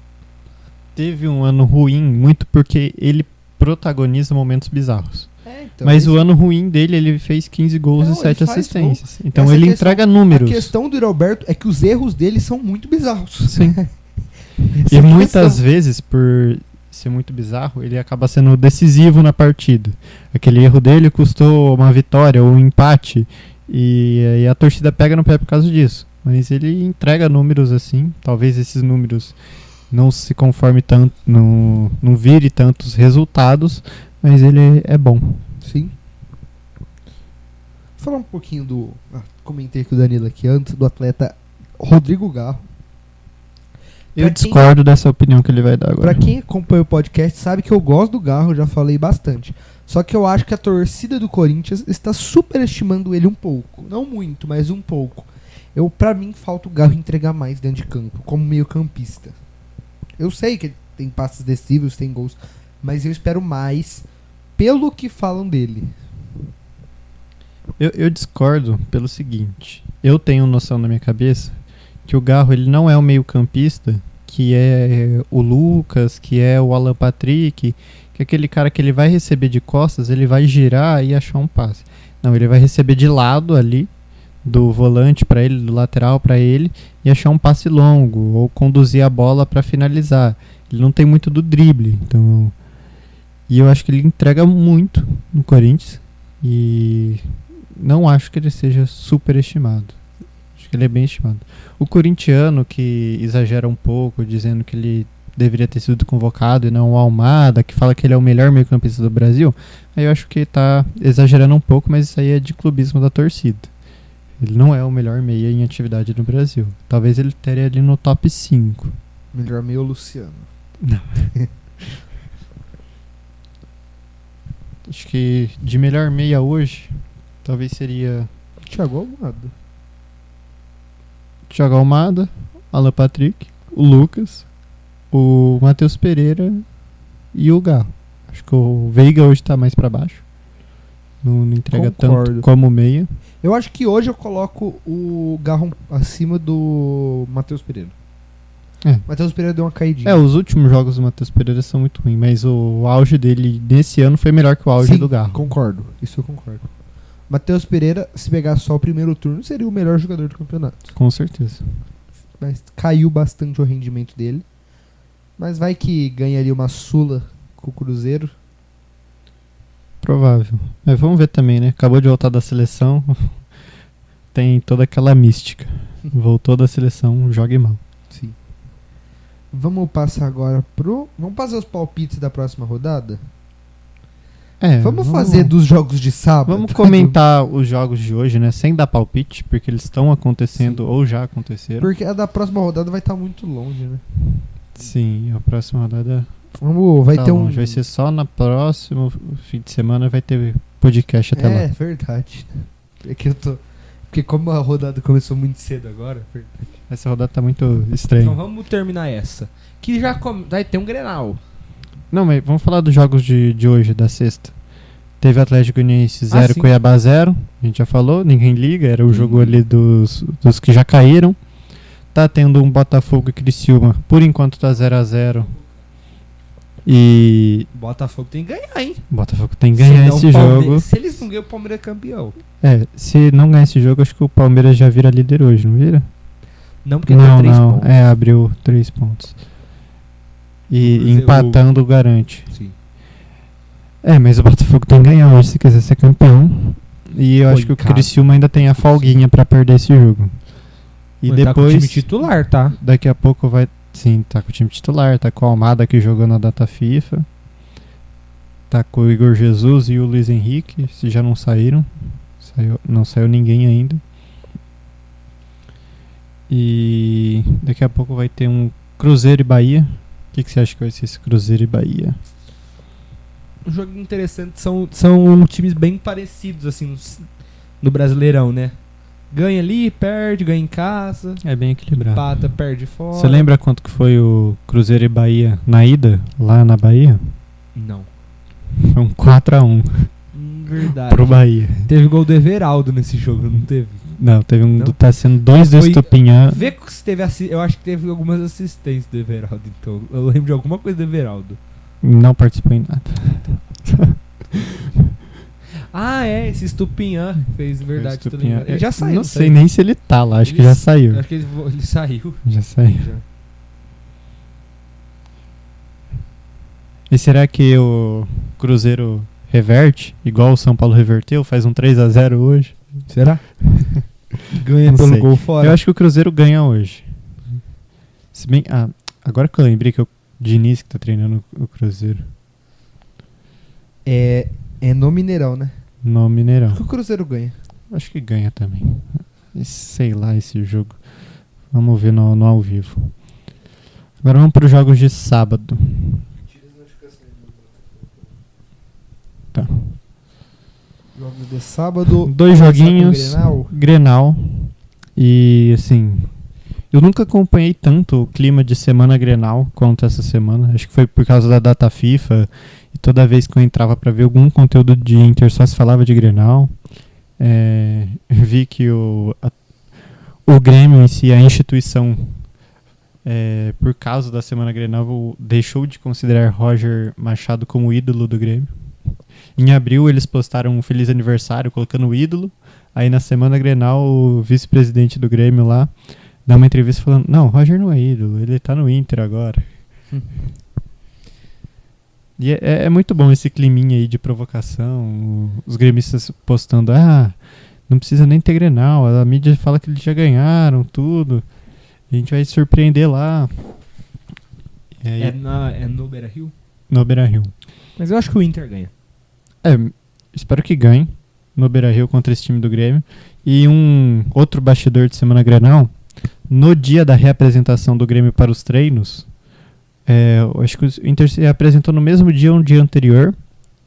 teve um ano ruim muito porque ele protagoniza momentos bizarros. Então, mas o ano ruim dele, ele fez 15 gols e 7 assistências. Gol. Então essa ele questão, entrega números. A questão do Yuri Alberto é que os erros dele são muito bizarros. Sim. E muitas vezes, por ser muito bizarro, ele acaba sendo decisivo na partida. Aquele erro dele custou uma vitória ou um empate. E aí a torcida pega no pé por causa disso. Mas ele entrega números assim. Talvez esses números não se conforme tanto, não vire tantos resultados, mas ele é bom. Sim. Vou falar um pouquinho do... comentei com o Danilo aqui antes, do atleta Rodrigo Garro. Eu discordo dessa opinião que ele vai dar agora. Pra quem acompanha o podcast sabe que eu gosto do Garro, já falei bastante. Só que eu acho que a torcida do Corinthians está superestimando ele um pouco. Não muito, mas um pouco. Pra mim, falta o Garro entregar mais dentro de campo, como meio campista. Eu sei que ele tem passes decisivos, tem gols, mas eu espero mais pelo que falam dele. Eu discordo pelo seguinte. Eu tenho noção na minha cabeça que o Garro ele não é o meio campista que é o Lucas, que é o Alan Patrick, que é aquele cara que ele vai receber de costas, ele vai girar e achar um passe. Não, ele vai receber de lado ali, do volante para ele, do lateral para ele, e achar um passe longo, ou conduzir a bola para finalizar. Ele não tem muito do drible, então... E eu acho que ele entrega muito no Corinthians, e não acho que ele seja superestimado. Acho que ele é bem estimado. O corintiano que exagera um pouco, dizendo que ele deveria ter sido convocado e não o Almada, que fala que ele é o melhor meio-campista do Brasil, aí eu acho que tá exagerando um pouco, mas isso aí é de clubismo da torcida. Ele não é o melhor meia em atividade no Brasil. Talvez ele esteja ali no top 5. Melhor meia o Luciano. Não. Acho que de melhor meia hoje, talvez seria Thiago Almada, Alan Patrick, o Lucas, o Matheus Pereira e o Garro. Acho que o Veiga hoje tá mais pra baixo. Não entrega tanto como meia. Eu acho que hoje eu coloco o Garro acima do Matheus Pereira. Matheus Pereira deu uma caidinha. Os últimos jogos do Matheus Pereira são muito ruins, mas o auge dele nesse ano foi melhor que o auge do Garro. Concordo, isso eu concordo. Matheus Pereira, se pegar só o primeiro turno, seria o melhor jogador do campeonato. Com certeza. Mas caiu bastante o rendimento dele. Mas vai que ganha ali uma sula com o Cruzeiro. Provável. Mas vamos ver também, né? Acabou de voltar da seleção. Tem toda aquela mística. Voltou da seleção, jogue mal. Sim. Vamos passar agora pro... Vamos fazer os palpites da próxima rodada? Vamos fazer dos jogos de sábado. Vamos comentar os jogos de hoje, né? Sem dar palpite, porque eles estão acontecendo ou já aconteceram. Porque a da próxima rodada vai estar muito longe, né? Sim, a próxima rodada Vai ter longe. Vai ser só na próxima fim de semana, vai ter podcast até lá. É verdade. É que eu tô... Porque como a rodada começou muito cedo agora... Essa rodada tá muito estranha. Então vamos terminar essa. Que já vai ter um Grenal. Não, mas vamos falar dos jogos de hoje, da sexta. Teve Atlético Goianiense 0, sim. Cuiabá 0. A gente já falou, ninguém liga. Era o jogo ali dos que já caíram. Tá tendo um Botafogo e Criciúma. Por enquanto tá 0x0. E... Botafogo tem que ganhar, hein? Botafogo tem que ganhar esse jogo. Se eles não ganham, o Palmeiras é campeão. Se não ganhar esse jogo, acho que o Palmeiras já vira líder hoje, não vira? Não, porque tem 3 pontos. Abriu 3 pontos. E empatando garante. Sim. Mas o Botafogo tem que ganhar hoje se quiser ser campeão. E eu acho que o Criciúma ainda tem a folguinha pra perder esse jogo. E depois... Tá com o time titular, tá? Daqui a pouco vai... Sim, tá com o time titular. Tá com o Almada que jogou na data FIFA. Tá com o Igor Jesus e o Luiz Henrique. Se já não saíram. Não saiu ninguém ainda. E daqui a pouco vai ter um Cruzeiro e Bahia. O que você acha que vai ser esse Cruzeiro e Bahia? Um jogo interessante. São times bem parecidos, assim, no Brasileirão, né? Ganha ali, perde, ganha em casa. É bem equilibrado. Empata, perde fora. Você lembra quanto que foi o Cruzeiro e Bahia na ida, lá na Bahia? Não. Foi um 4x1. Verdade. Pro Bahia. Teve gol do Everaldo nesse jogo, não teve? Não, teve um. Não? Tá sendo 2 do Estupinhã. Vê se teve eu acho que teve algumas assistências do Everaldo, então. Eu lembro de alguma coisa do Everaldo. Não participou em nada. Esse Estupinhã fez, verdade. Ele já saiu. Não sei nem se ele tá lá, acho que já saiu. Acho que ele saiu. Já saiu. Já. E será que o Cruzeiro reverte, igual o São Paulo reverteu, faz um 3x0 hoje? Será? Ganha pelo gol fora. Eu acho que o Cruzeiro ganha hoje. Se bem, agora que eu lembrei que é o Diniz que tá treinando o Cruzeiro. É no Mineirão, né? No Mineirão. Acho que o Cruzeiro ganha. Acho que ganha também. Sei lá esse jogo. Vamos ver no ao vivo. Agora vamos para os jogos de sábado. Tá. Jogos de sábado. 2 joguinhos. Grenal. E assim, eu nunca acompanhei tanto o clima de semana Grenal quanto essa semana. Acho que foi por causa da data FIFA. E toda vez que eu entrava para ver algum conteúdo de Inter só se falava de Grenal. Vi que o Grêmio em si, a instituição, por causa da semana Grenal, deixou de considerar Roger Machado como ídolo do Grêmio. Em abril eles postaram um feliz aniversário colocando o ídolo. Aí na semana Grenal o vice-presidente do Grêmio lá dá uma entrevista falando: não, o Roger não é ídolo, ele tá no Inter agora. E é muito bom esse climinha aí de provocação. Os gremistas postando: não precisa nem ter Grenal, a mídia fala que eles já ganharam tudo, a gente vai se surpreender lá. No Beira-Rio? No Beira-Rio. Mas eu acho que o Inter ganha. Espero que ganhe no Beira-Rio contra esse time do Grêmio. E um outro bastidor de semana Grenal, no dia da reapresentação do Grêmio para os treinos, eu acho que o Inter se apresentou no mesmo dia, um dia anterior.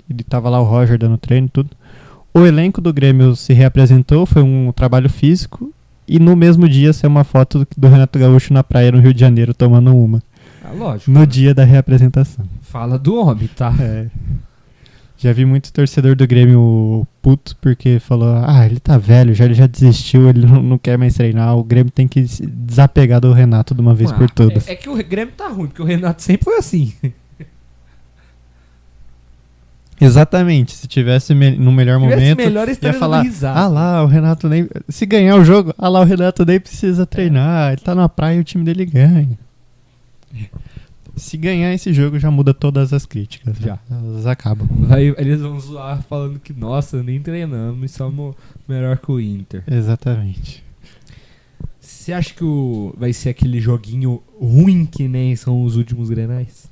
Ele tava lá o Roger dando treino e tudo. O elenco do Grêmio se reapresentou, foi um trabalho físico. E no mesmo dia saiu uma foto do Renato Gaúcho na praia no Rio de Janeiro tomando uma. Lógico. No dia da reapresentação. Fala do homem, tá? Já vi muito torcedor do Grêmio puto porque falou: ele tá velho, ele já desistiu, ele não quer mais treinar. O Grêmio tem que se desapegar do Renato de uma vez por todas. É que o Grêmio tá ruim, porque o Renato sempre foi assim. Exatamente, se tivesse no melhor momento, ia falar: lá, o Renato nem... Se ganhar o jogo, lá, o Renato nem precisa treinar, ele tá na praia e o time dele ganha. Se ganhar esse jogo, já muda todas as críticas. Já. Elas acabam. Eles vão zoar falando que, nossa, nem treinamos e somos melhor que o Inter. Exatamente. Você acha que vai ser aquele joguinho ruim que nem são os últimos Grenais?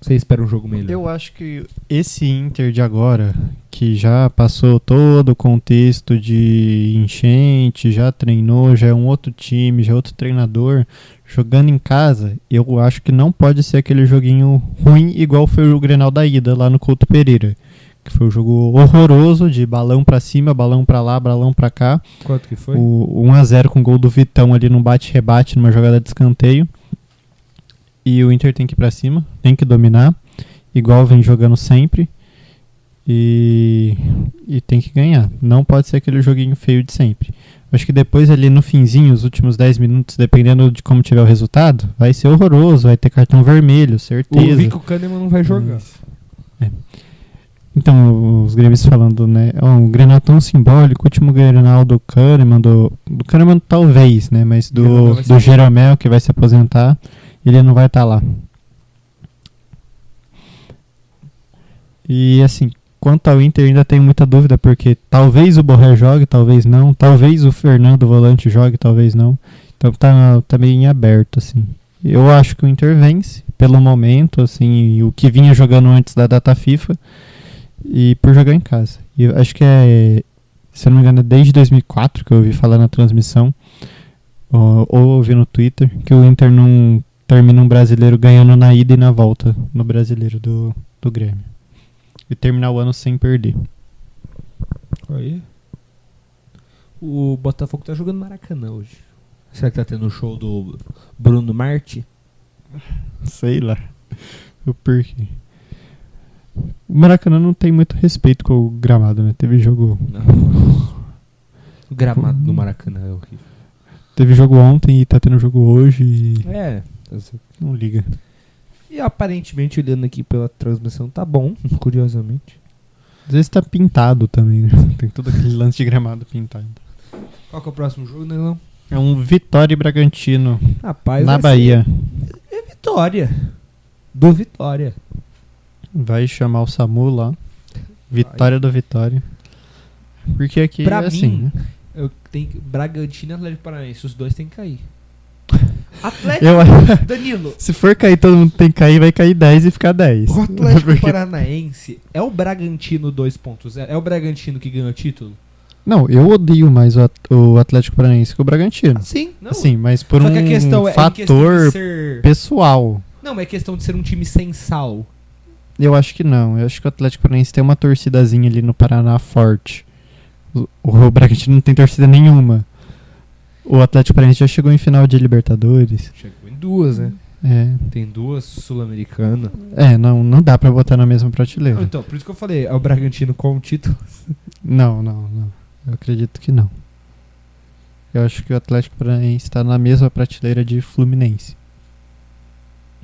Você espera um jogo melhor? Eu acho que esse Inter de agora, que já passou todo o contexto de enchente, já treinou, já é um outro time, já é outro treinador, jogando em casa, eu acho que não pode ser aquele joguinho ruim igual foi o Grenal da ida lá no Couto Pereira. Que foi um jogo horroroso, de balão pra cima, balão pra lá, balão pra cá. Quanto que foi? O 1-0 com o gol do Vitão ali num bate-rebate, numa jogada de escanteio. E o Inter tem que ir pra cima, tem que dominar, igual vem jogando sempre. E tem que ganhar. Não pode ser aquele joguinho feio de sempre. Acho que depois ali no finzinho, os últimos 10 minutos, dependendo de como tiver o resultado, vai ser horroroso, vai ter cartão vermelho, certeza. O Vico Kahneman não vai jogar. Então, os gremistas falando, né? Um Grenal tão simbólico, o último Grenal do Kahneman, do Kahneman talvez, né? Mas do Jeromel, que vai se aposentar, ele não vai estar lá. E assim, quanto ao Inter, ainda tenho muita dúvida, porque talvez o Borré jogue, talvez não. Talvez o Fernando Volante jogue, talvez não. Então tá meio em aberto, assim. Eu acho que o Inter vence, pelo momento, assim, o que vinha jogando antes da data FIFA. E por jogar em casa. E eu acho que se eu não me engano, é desde 2004 que eu ouvi falar na transmissão, ou ouvi no Twitter, que o Inter não termina um brasileiro ganhando na ida e na volta no brasileiro do Grêmio. E terminar o ano sem perder. Aí. O Botafogo tá jogando Maracanã hoje. Será que tá tendo o show do Bruno Marti? Sei lá. O porquê. O Maracanã não tem muito respeito com o gramado, né? Teve jogo... Não. O gramado do Maracanã é horrível. Teve jogo ontem e tá tendo jogo hoje e... Não liga. E aparentemente, olhando aqui pela transmissão, tá bom, curiosamente. Às vezes tá pintado também, né? Tem todo aquele lance de gramado pintado. Qual que é o próximo jogo, Nelão? É um Vitória e Bragantino. Rapaz, na Bahia. É Vitória. Do Vitória. Vai chamar o SAMU lá. Vitória do Vitória. Porque aqui pra é assim, mim, né? Eu tenho Bragantino e Atlético Paranaense. Os dois tem que cair. Danilo. Se for cair, todo mundo tem que cair, vai cair 10 e ficar 10. O Atlético Paranaense é o Bragantino 2.0? É o Bragantino que ganhou o título? Não, eu odeio mais o Atlético Paranaense que o Bragantino. Sim, não. Sim, mas por Só que a questão fator pessoal. Não, é questão de ser um time sem sal. Eu acho que não. Eu acho que o Atlético Paranaense tem uma torcidazinha ali no Paraná forte. O Bragantino não tem torcida nenhuma. O Atlético Paranaense já chegou em final de Libertadores. Chegou em duas, né? É. Tem duas sul-americanas. Não dá pra botar na mesma prateleira. Então, por isso que eu falei, é o Bragantino com o título. Não. Eu acredito que não. Eu acho que o Atlético Paranaense está na mesma prateleira de Fluminense.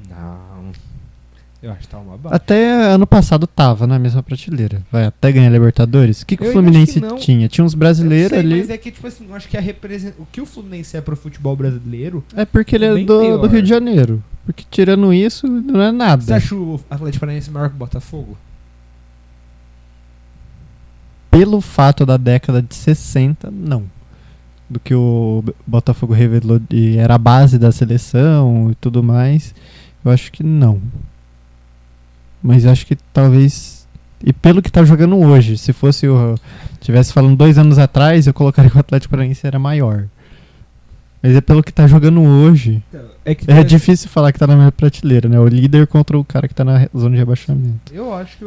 Não. Eu acho que tá uma baixa. Até ano passado tava na mesma prateleira. Vai até ganhar Libertadores. O que o Fluminense tinha? Tinha uns brasileiros ali. Mas é que, tipo assim, eu acho que o que o Fluminense é pro futebol brasileiro... É porque ele é do Rio de Janeiro. Porque tirando isso, não é nada. Você acha o Atlético Paranaense maior que o Botafogo? Pelo fato da década de 60, não. Do que o Botafogo revelou e era a base da seleção e tudo mais, eu acho que não. Mas eu acho que talvez... E pelo que tá jogando hoje, se fosse tivesse falando 2 anos atrás, eu colocaria que o Atlético Paranaense era maior. Mas é pelo que tá jogando hoje. É difícil falar que tá na mesma prateleira, né? O líder contra o cara que tá na zona de rebaixamento. Eu acho que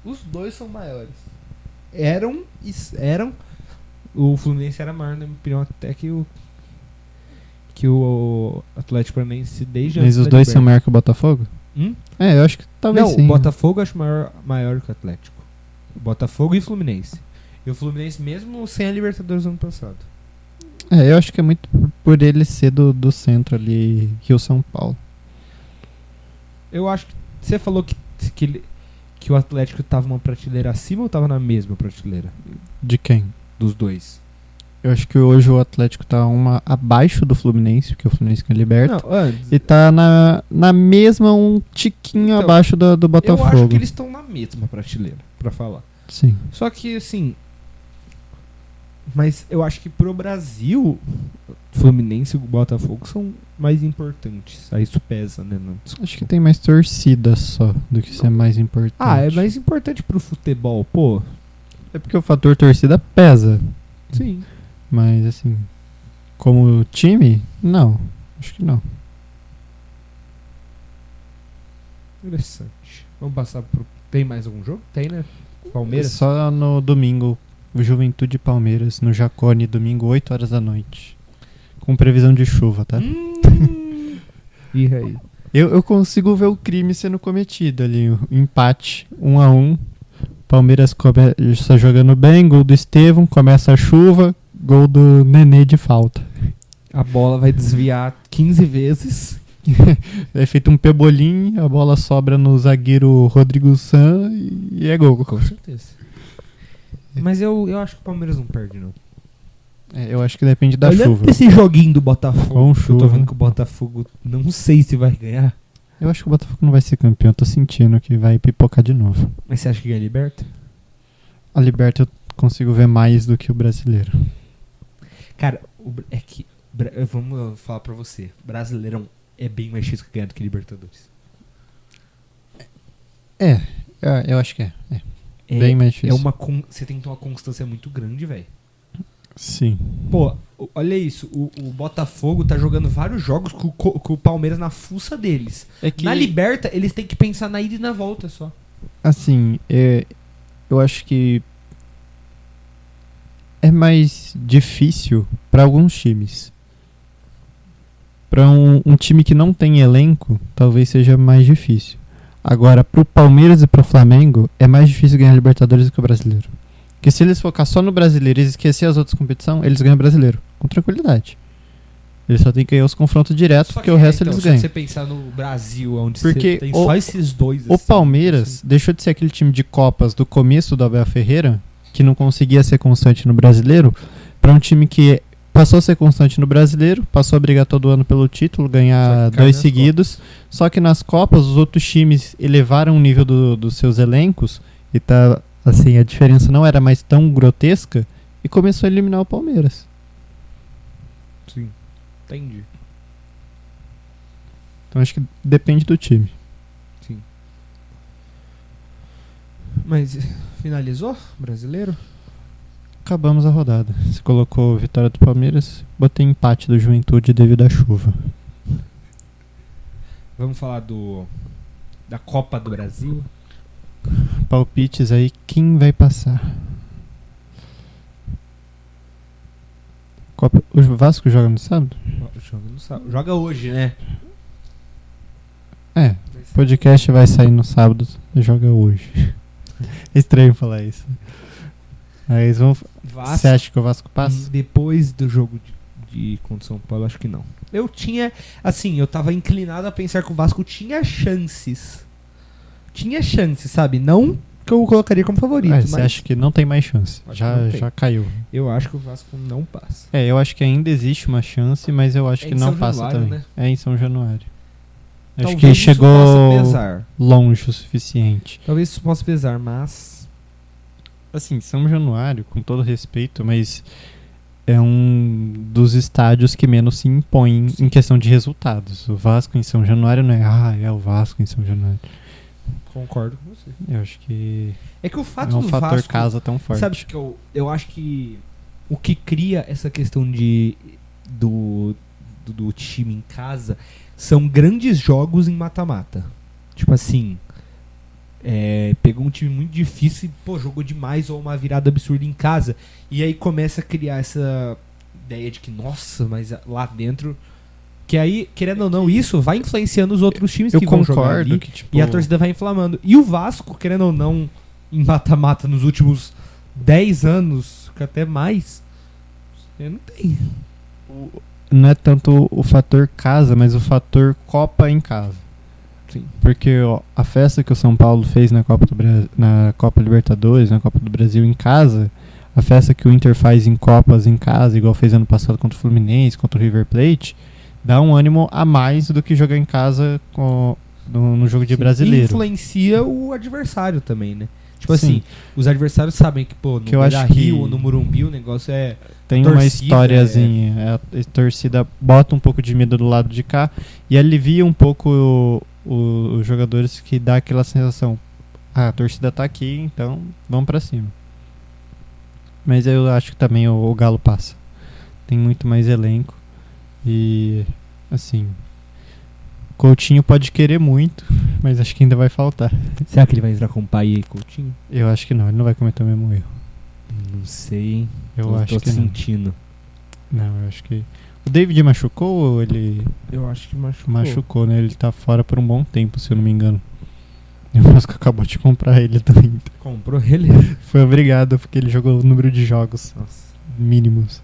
os dois são maiores. Eram. O Fluminense era maior, na minha opinião, até que o Atlético Paranaense desde Mas os dois são maior que o Botafogo? Eu acho que talvez sim. Não, o Botafogo eu acho maior que o Atlético. O Botafogo e o Fluminense. E o Fluminense mesmo sem a Libertadores no ano passado. Eu acho que é muito por ele ser do centro ali, Rio-São Paulo. Eu acho que você falou que o Atlético tava uma prateleira acima ou tava na mesma prateleira? De quem? Dos dois. Eu acho que hoje o Atlético tá uma abaixo do Fluminense, porque o Fluminense é liberto. E tá na mesma, um tiquinho abaixo do Botafogo. Eu acho que eles estão na mesma prateleira, pra falar. Sim. Só que, assim... Mas eu acho que pro Brasil, Fluminense e o Botafogo são mais importantes. Aí isso pesa, né? Não. Acho que tem mais torcida só do que ser mais importante. Ah, é mais importante pro futebol, pô. É porque o fator torcida pesa. Sim. Mas assim, como time, não. Acho que não. Interessante. Vamos passar pro... Tem mais algum jogo? Tem, né? Palmeiras? Só no domingo, o Juventude e Palmeiras, no Jacone, domingo, 8 horas da noite. Com previsão de chuva, tá? E aí? Eu consigo ver o crime sendo cometido ali. O empate, 1-1. Palmeiras começa jogando bem, gol do Estevão, começa a chuva, gol do Nenê de falta. A bola vai desviar 15 vezes. É feito um pebolim, a bola sobra no zagueiro Rodrigo San e é gol. Com certeza. Mas eu acho que o Palmeiras não perde, não. É, eu acho que depende da Olhando chuva. esse joguinho do Botafogo, Com eu chuva. tô vendo que o Botafogo não sei se vai ganhar. Eu acho que o Botafogo não vai ser campeão, tô sentindo que vai pipocar de novo. Mas você acha que ganha a Liberta? A Liberta eu consigo ver mais do que o brasileiro. Cara, é que... Vamos falar pra você. Brasileirão é bem mais difícil que ganhar do que Libertadores. Eu acho que é. Bem mais difícil. Você tem que ter uma constância muito grande, velho. Sim. Pô, olha isso. O Botafogo tá jogando vários jogos com o Palmeiras na fuça deles. É que, Na Liberta, eles têm que pensar na ida e na volta só. assim, eu acho que é mais difícil pra alguns times. Pra um time que não tem elenco, talvez seja mais difícil. Agora, pro Palmeiras e pro Flamengo, é mais difícil ganhar Libertadores do que o brasileiro. Porque se eles focar só no brasileiro e esquecer as outras competições, eles ganham brasileiro, com tranquilidade. Eles só tem que ganhar os confrontos diretos, porque o resto eles ganham. Se você pensar no Brasil, onde Porque você tem só esses dois... O Palmeiras deixou de ser aquele time de Copas do começo do Abel Ferreira, que não conseguia ser constante no brasileiro, para um time que passou a ser constante no brasileiro, passou a brigar todo ano pelo título, ganhar 2 seguidos. Só que nas Copas, os outros times elevaram o nível dos seus elencos e tá, assim, a diferença não era mais tão grotesca e começou a eliminar o Palmeiras. Sim, entendi. Então acho que depende do time. Sim. Mas finalizou? Brasileiro? Acabamos a rodada. Você colocou vitória do Palmeiras, botei empate do Juventude devido à chuva. Vamos falar da Copa do Brasil. Palpites aí, quem vai passar? O Vasco joga no sábado? Joga hoje, né? É, o podcast vai sair no sábado e joga hoje. É estranho falar isso. Aí eles vão... Você acha que o Vasco passa? Depois do jogo de contra o São Paulo, acho que não. Eu tinha... Assim, eu tava inclinado a pensar que o Vasco tinha chances. Tinha chances, sabe? Não que eu colocaria como favorito, mas... Você acha que não tem mais chance? Já caiu. Eu acho que o Vasco não passa. Eu acho que ainda existe uma chance, mas eu acho que não passa também. Né? É em São Januário. Acho que chegou longe o suficiente. Talvez isso possa pesar, mas... Assim, São Januário, com todo respeito, mas é um dos estádios que menos se impõe em questão de resultados. O Vasco em São Januário não é o Vasco em São Januário. Concordo com você. Eu acho que é que o fato é um do fator Vasco, casa tão forte. Sabe que eu acho que o que cria essa questão do time em casa são grandes jogos em mata-mata. Tipo assim, pegou um time muito difícil e jogou demais ou uma virada absurda em casa. E aí começa a criar essa ideia de que, nossa, mas lá dentro... Que aí, querendo ou não, isso vai influenciando os outros times que vão jogar ali, que, tipo... e a torcida vai inflamando. E o Vasco, querendo ou não, em mata-mata nos últimos 10 anos, até mais, não tem. Não é tanto o fator casa, mas o fator Copa em casa. Sim. Porque a festa que o São Paulo fez na Copa Libertadores, na Copa do Brasil em casa, a festa que o Inter faz em Copas em casa, igual fez ano passado contra o Fluminense, contra o River Plate, dá um ânimo a mais do que jogar em casa no jogo de brasileiro. Influencia o adversário também, né? Tipo Sim. assim, os adversários sabem que, pô, no Que eu acho Beira-Rio que- ou no Morumbi o negócio é... Tem torcida, uma historiazinha. A torcida bota um pouco de medo do lado de cá e alivia um pouco os jogadores, que dá aquela sensação. Ah, a torcida tá aqui, então vamos pra cima. Mas eu acho que também o Galo passa. Tem muito mais elenco. E, assim, Coutinho pode querer muito, mas acho que ainda vai faltar. Será que ele vai entrar com o pai e Coutinho? Eu acho que não, ele não vai cometer o mesmo erro. Não sei, hein? Eu acho tô que não. sentindo. Não, eu acho que... O David machucou ou ele Eu acho que machucou, né? Ele tá fora por um bom tempo, se eu não me engano. E o Vasco acabou de comprar ele também. Comprou ele? Foi obrigado, porque ele jogou o número de jogos Nossa. mínimos.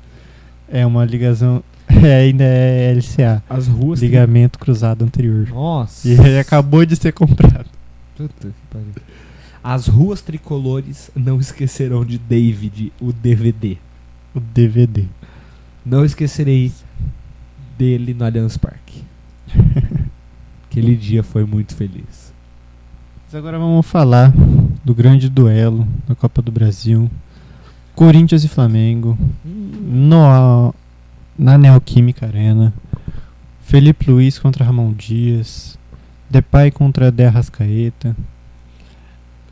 É uma ligação... ainda é LCA. As ruas... Ligamento cruzado anterior. Nossa. E ele acabou de ser comprado. Puta que pariu. As ruas tricolores não esquecerão de David, o DVD. O DVD. Não esquecerei dele no Allianz Parque. Aquele dia foi muito feliz. Mas agora vamos falar do grande duelo da Copa do Brasil. Corinthians e Flamengo. Na Neoquímica Arena. Felipe Luiz contra Ramon Dias. Depay contra De Arrascaeta.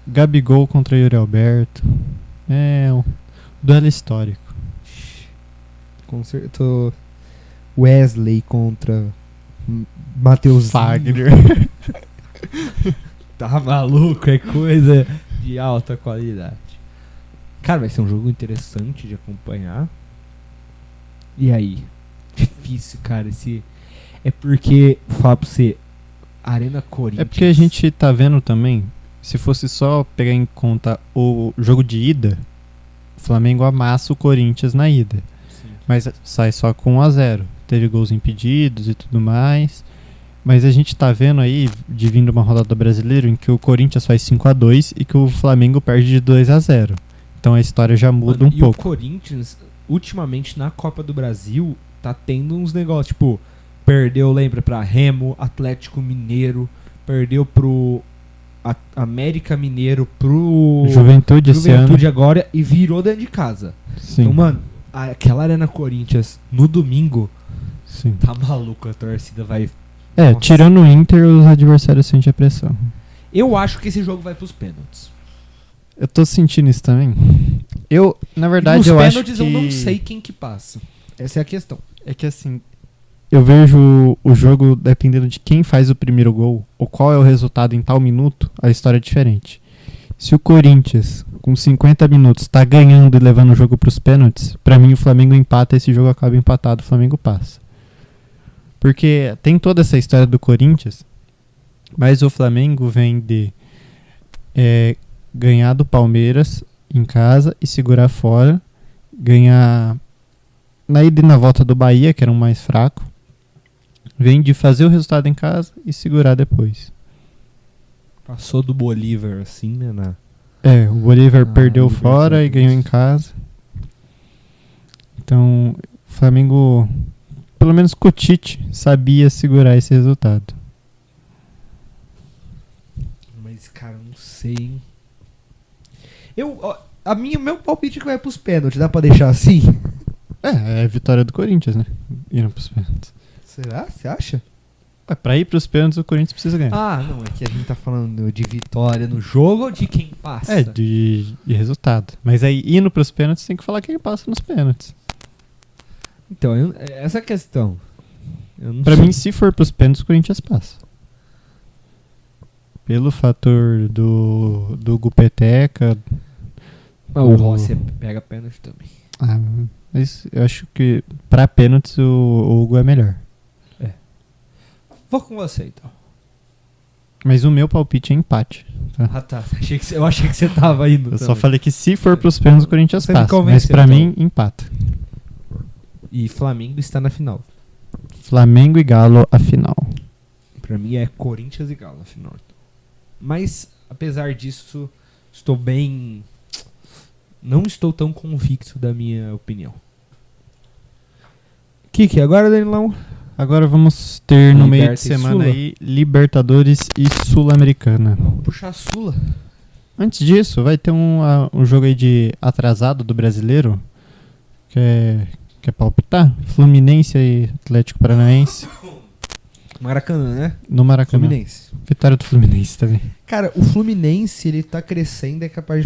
Gabigol contra Yuri Alberto. É um duelo histórico. Concertou Wesley contra Matheus Fagner. Tá maluco, é coisa de alta qualidade. Cara, vai ser um jogo interessante de acompanhar. E aí? Difícil, cara. É porque, falar pra você, Arena Corinthians... É porque a gente tá vendo também, se fosse só pegar em conta o jogo de ida, o Flamengo amassa o Corinthians na ida. Sim. Mas sai só com 1-0. Teve gols impedidos e tudo mais. Mas a gente tá vendo aí, de vindo uma rodada brasileira, em que o Corinthians faz 5-2 e que o Flamengo perde de 2-0. Então a história já muda um e pouco. o Corinthians, ultimamente, na Copa do Brasil, tá tendo uns negócios, tipo, perdeu, lembra, pra Remo, Atlético Mineiro, perdeu pro América Mineiro, pro Juventude esse ano. Juventude agora, e virou dentro de casa. Sim, Então, mano, aquela Arena Corinthians, no domingo, sim. tá maluco, a torcida vai... É, Nossa. tirando o Inter, os adversários sentem a pressão. Eu acho que esse jogo vai pros pênaltis. Eu tô sentindo isso também. Na E verdade, nos eu acho pênaltis que... eu não sei quem que passa. Essa é a questão. É que assim, eu vejo o jogo dependendo de quem faz o primeiro gol, ou qual é o resultado em tal minuto, a história é diferente. Se o Corinthians, com 50 minutos, tá ganhando e levando o jogo pros pênaltis, pra mim o Flamengo empata, esse jogo acaba empatado, o Flamengo passa. Porque tem toda essa história do Corinthians, mas o Flamengo vem de ganhar do Palmeiras em casa e segurar fora, ganhar na ida e na volta do Bahia, que era um mais fraco, vem de fazer o resultado em casa e segurar depois. Passou do Bolívar, assim, né? O Bolívar perdeu Libertadores. fora e ganhou em casa. Então, o Flamengo, pelo menos com o Tite, sabia segurar esse resultado. Mas, cara, não sei, hein? Meu palpite é que vai pros pênaltis, dá pra deixar assim? É a vitória do Corinthians, né? Indo pros pênaltis. Será? Você acha? Pra ir pros pênaltis, o Corinthians precisa ganhar. Ah, não, é que a gente tá falando de vitória no jogo ou de quem passa? De resultado. Mas aí, indo pros pênaltis, tem que falar quem passa nos pênaltis. Então, essa é a questão. Eu não Pra sei. mim, se for pros pênaltis, o Corinthians passa. Pelo fator do Gupeteca. O Rossi pega pênalti também. Mas eu acho que pra pênaltis o Hugo é melhor. Vou com você, então. Mas o meu palpite é empate. Ah, tá. Eu achei que você tava indo. Eu só também. falei que se for pros pênaltis, o Corinthians Você me passa. Mas convenceu, pra então. mim, empata. E Flamengo está na final. Flamengo e Galo, a final. Pra mim é Corinthians e Galo na final. Mas, apesar disso, estou bem... Não estou tão convicto da minha opinião. Kiki, agora, Danilão? Agora vamos ter no meio Liberta de e semana Sula. aí Libertadores e Sul-Americana. Puxar a Sula. Antes disso, vai ter um jogo aí de atrasado do Brasileiro. Quer palpitar? Fluminense e Atlético Paranaense. Maracanã, né? No Maracanã. Fluminense. Vitória do Fluminense também. Cara, o Fluminense, ele tá crescendo, é capaz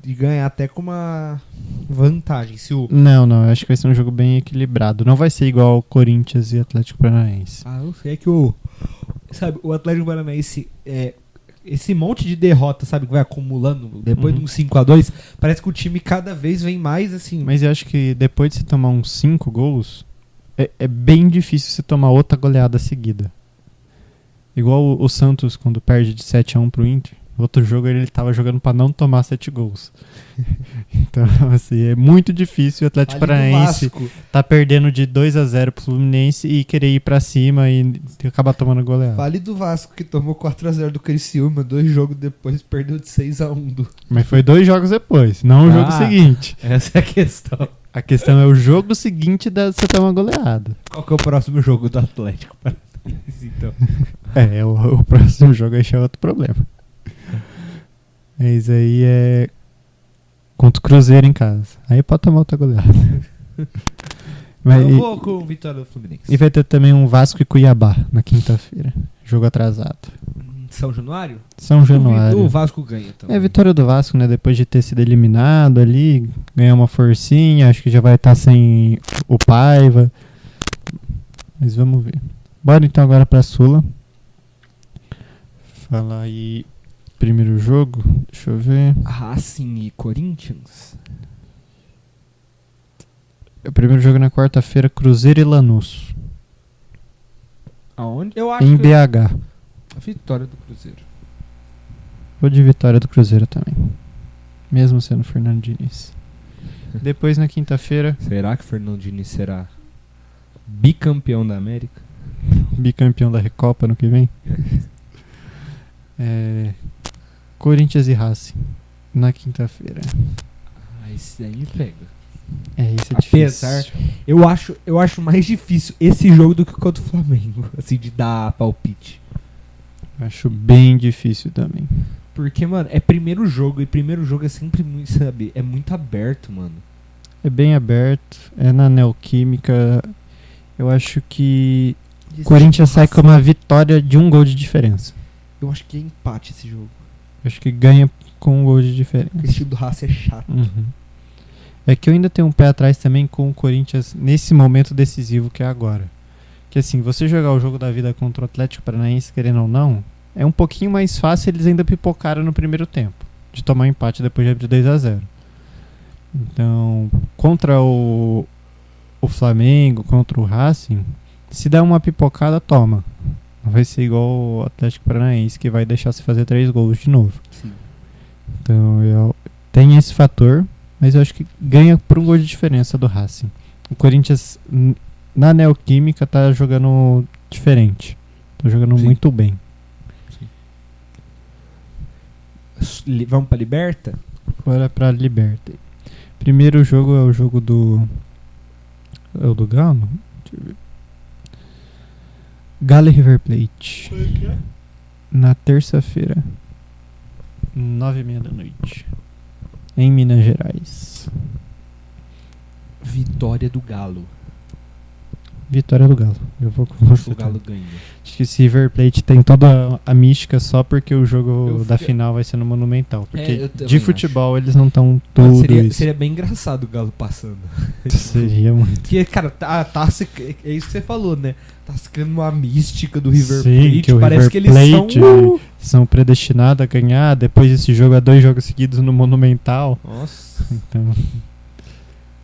de ganhar até com uma vantagem. Se o... Não, eu acho que vai ser um jogo bem equilibrado. Não vai ser igual ao Corinthians e Atlético Paranaense. eu sei que sabe, o Atlético Paranaense, esse monte de derrota, sabe, que vai acumulando depois de um 5-2, parece que o time cada vez vem mais assim. Mas eu acho que depois de você tomar uns 5 gols, é bem difícil você tomar outra goleada seguida. Igual o Santos quando perde de 7-1 pro Inter. No outro jogo ele tava jogando pra não tomar 7 gols. Então, assim, é muito difícil o Atlético Paranaense tá perdendo de 2-0 pro Fluminense e querer ir pra cima e acabar tomando goleada. Fale do Vasco, que tomou 4-0 do Criciúma, 2 jogos depois perdeu de 6-1 Mas foi 2 jogos depois, não o jogo seguinte. Essa é a questão. A questão é o jogo seguinte da você tomar goleada. Qual que é o próximo jogo do Atlético Paranaense, então? O próximo jogo aí já é outro problema. Mas aí é contra o Cruzeiro em casa. Aí pode tomar outra goleada. Mas, eu vou com vitória do Fluminense. E vai ter também um Vasco e Cuiabá na quinta-feira. Jogo atrasado. São Januário? São Januário. O Vasco ganha também. É a vitória do Vasco, né? Depois de ter sido eliminado ali, ganhar uma forcinha. Acho que já vai estar sem o Paiva. Mas vamos ver. Bora então agora pra Sula. Falar aí. Primeiro jogo, deixa eu ver. Racing e Corinthians. O primeiro jogo na quarta-feira, Cruzeiro e Lanús. Aonde? Eu acho em que BH. a vitória do Cruzeiro. Vou de vitória do Cruzeiro também. Mesmo sendo Fernando Diniz. Depois na quinta-feira. Será que Fernando Diniz será bicampeão da América? Bicampeão da Recopa no que vem? Corinthians e Racing na quinta-feira. Esse aí me pega. Esse é Apesar, difícil. eu acho mais difícil esse jogo do que contra o Flamengo, assim, de dar palpite. Acho bem difícil também. Porque, mano, é primeiro jogo, e primeiro jogo é sempre muito, sabe, é muito aberto, mano. É bem aberto, é na Neoquímica. Eu acho que Corinthians sai com uma vitória de 1 gol de diferença. Eu acho que é empate esse jogo. Eu acho que ganha com 1 gol de diferença. Esse time do Racing é chato. Uhum. É que eu ainda tenho um pé atrás também com o Corinthians nesse momento decisivo que é agora. Que assim, você jogar o jogo da vida contra o Atlético Paranaense, querendo ou não, é um pouquinho mais fácil. Eles ainda pipocaram no primeiro tempo, de tomar um empate depois de abrir 2-0. Então, contra o Flamengo, contra o Racing, se der uma pipocada, toma. Não vai ser igual o Atlético Paranaense, que vai deixar você fazer 3 gols de novo. Sim. Então, tem esse fator, mas eu acho que ganha por 1 gol de diferença do Racing. O Corinthians, na Neoquímica, tá jogando diferente. Tá jogando muito bem. Sim. Vamos pra Liberta? Bora pra Liberta. Primeiro jogo é o jogo do... É o do Galo? Deixa eu ver. Galo e River Plate. Na terça-feira, 9h30 da noite, em Minas Gerais. Vitória do Galo. Vitória do Galo. Eu vou com você. O Galo ganha. Acho que esse River Plate tem toda a mística só porque o jogo da final vai ser no Monumental. Porque de futebol eles não estão tudo isso. Seria bem engraçado o Galo passando. Seria muito. Porque, cara, é isso que você falou, né? Tá se criando uma mística do River Sim, Plate. que o Parece River que eles Plate são predestinados a ganhar. Depois desse jogo, a 2 jogos seguidos no Monumental. Nossa. Então,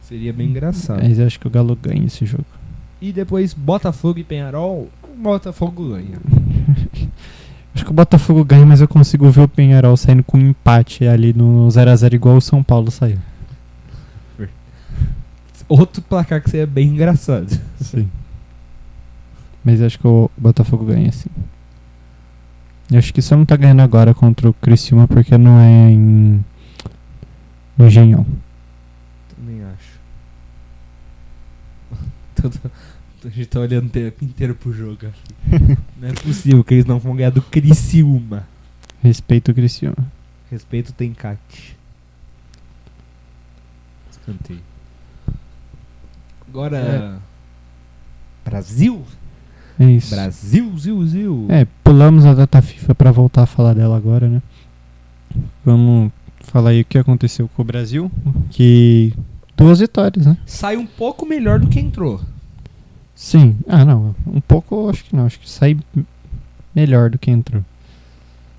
seria bem engraçado. Mas eu acho que o Galo ganha esse jogo. E depois Botafogo e Peñarol, o Botafogo ganha. Acho que o Botafogo ganha, mas eu consigo ver o Peñarol saindo com um empate ali no 0x0 igual o São Paulo saiu. Outro placar que seria bem engraçado. Sim. Mas acho que o Botafogo ganha, sim. Eu acho que só não tá ganhando agora contra o Criciúma porque não é no Engenhão. Também acho. A gente tá olhando o tempo inteiro pro jogo aqui. Não é possível que eles não vão ganhar do Criciúma. Respeito o Criciúma. Respeito o Tencate. Escanteio. Agora... Brasil? É isso. Brasil. Pulamos a data FIFA pra voltar a falar dela agora, né? Vamos falar aí o que aconteceu com o Brasil. Que 2 vitórias, né? Sai um pouco melhor do que entrou. Sim. Não. Um pouco, acho que não. Acho que sai melhor do que entrou.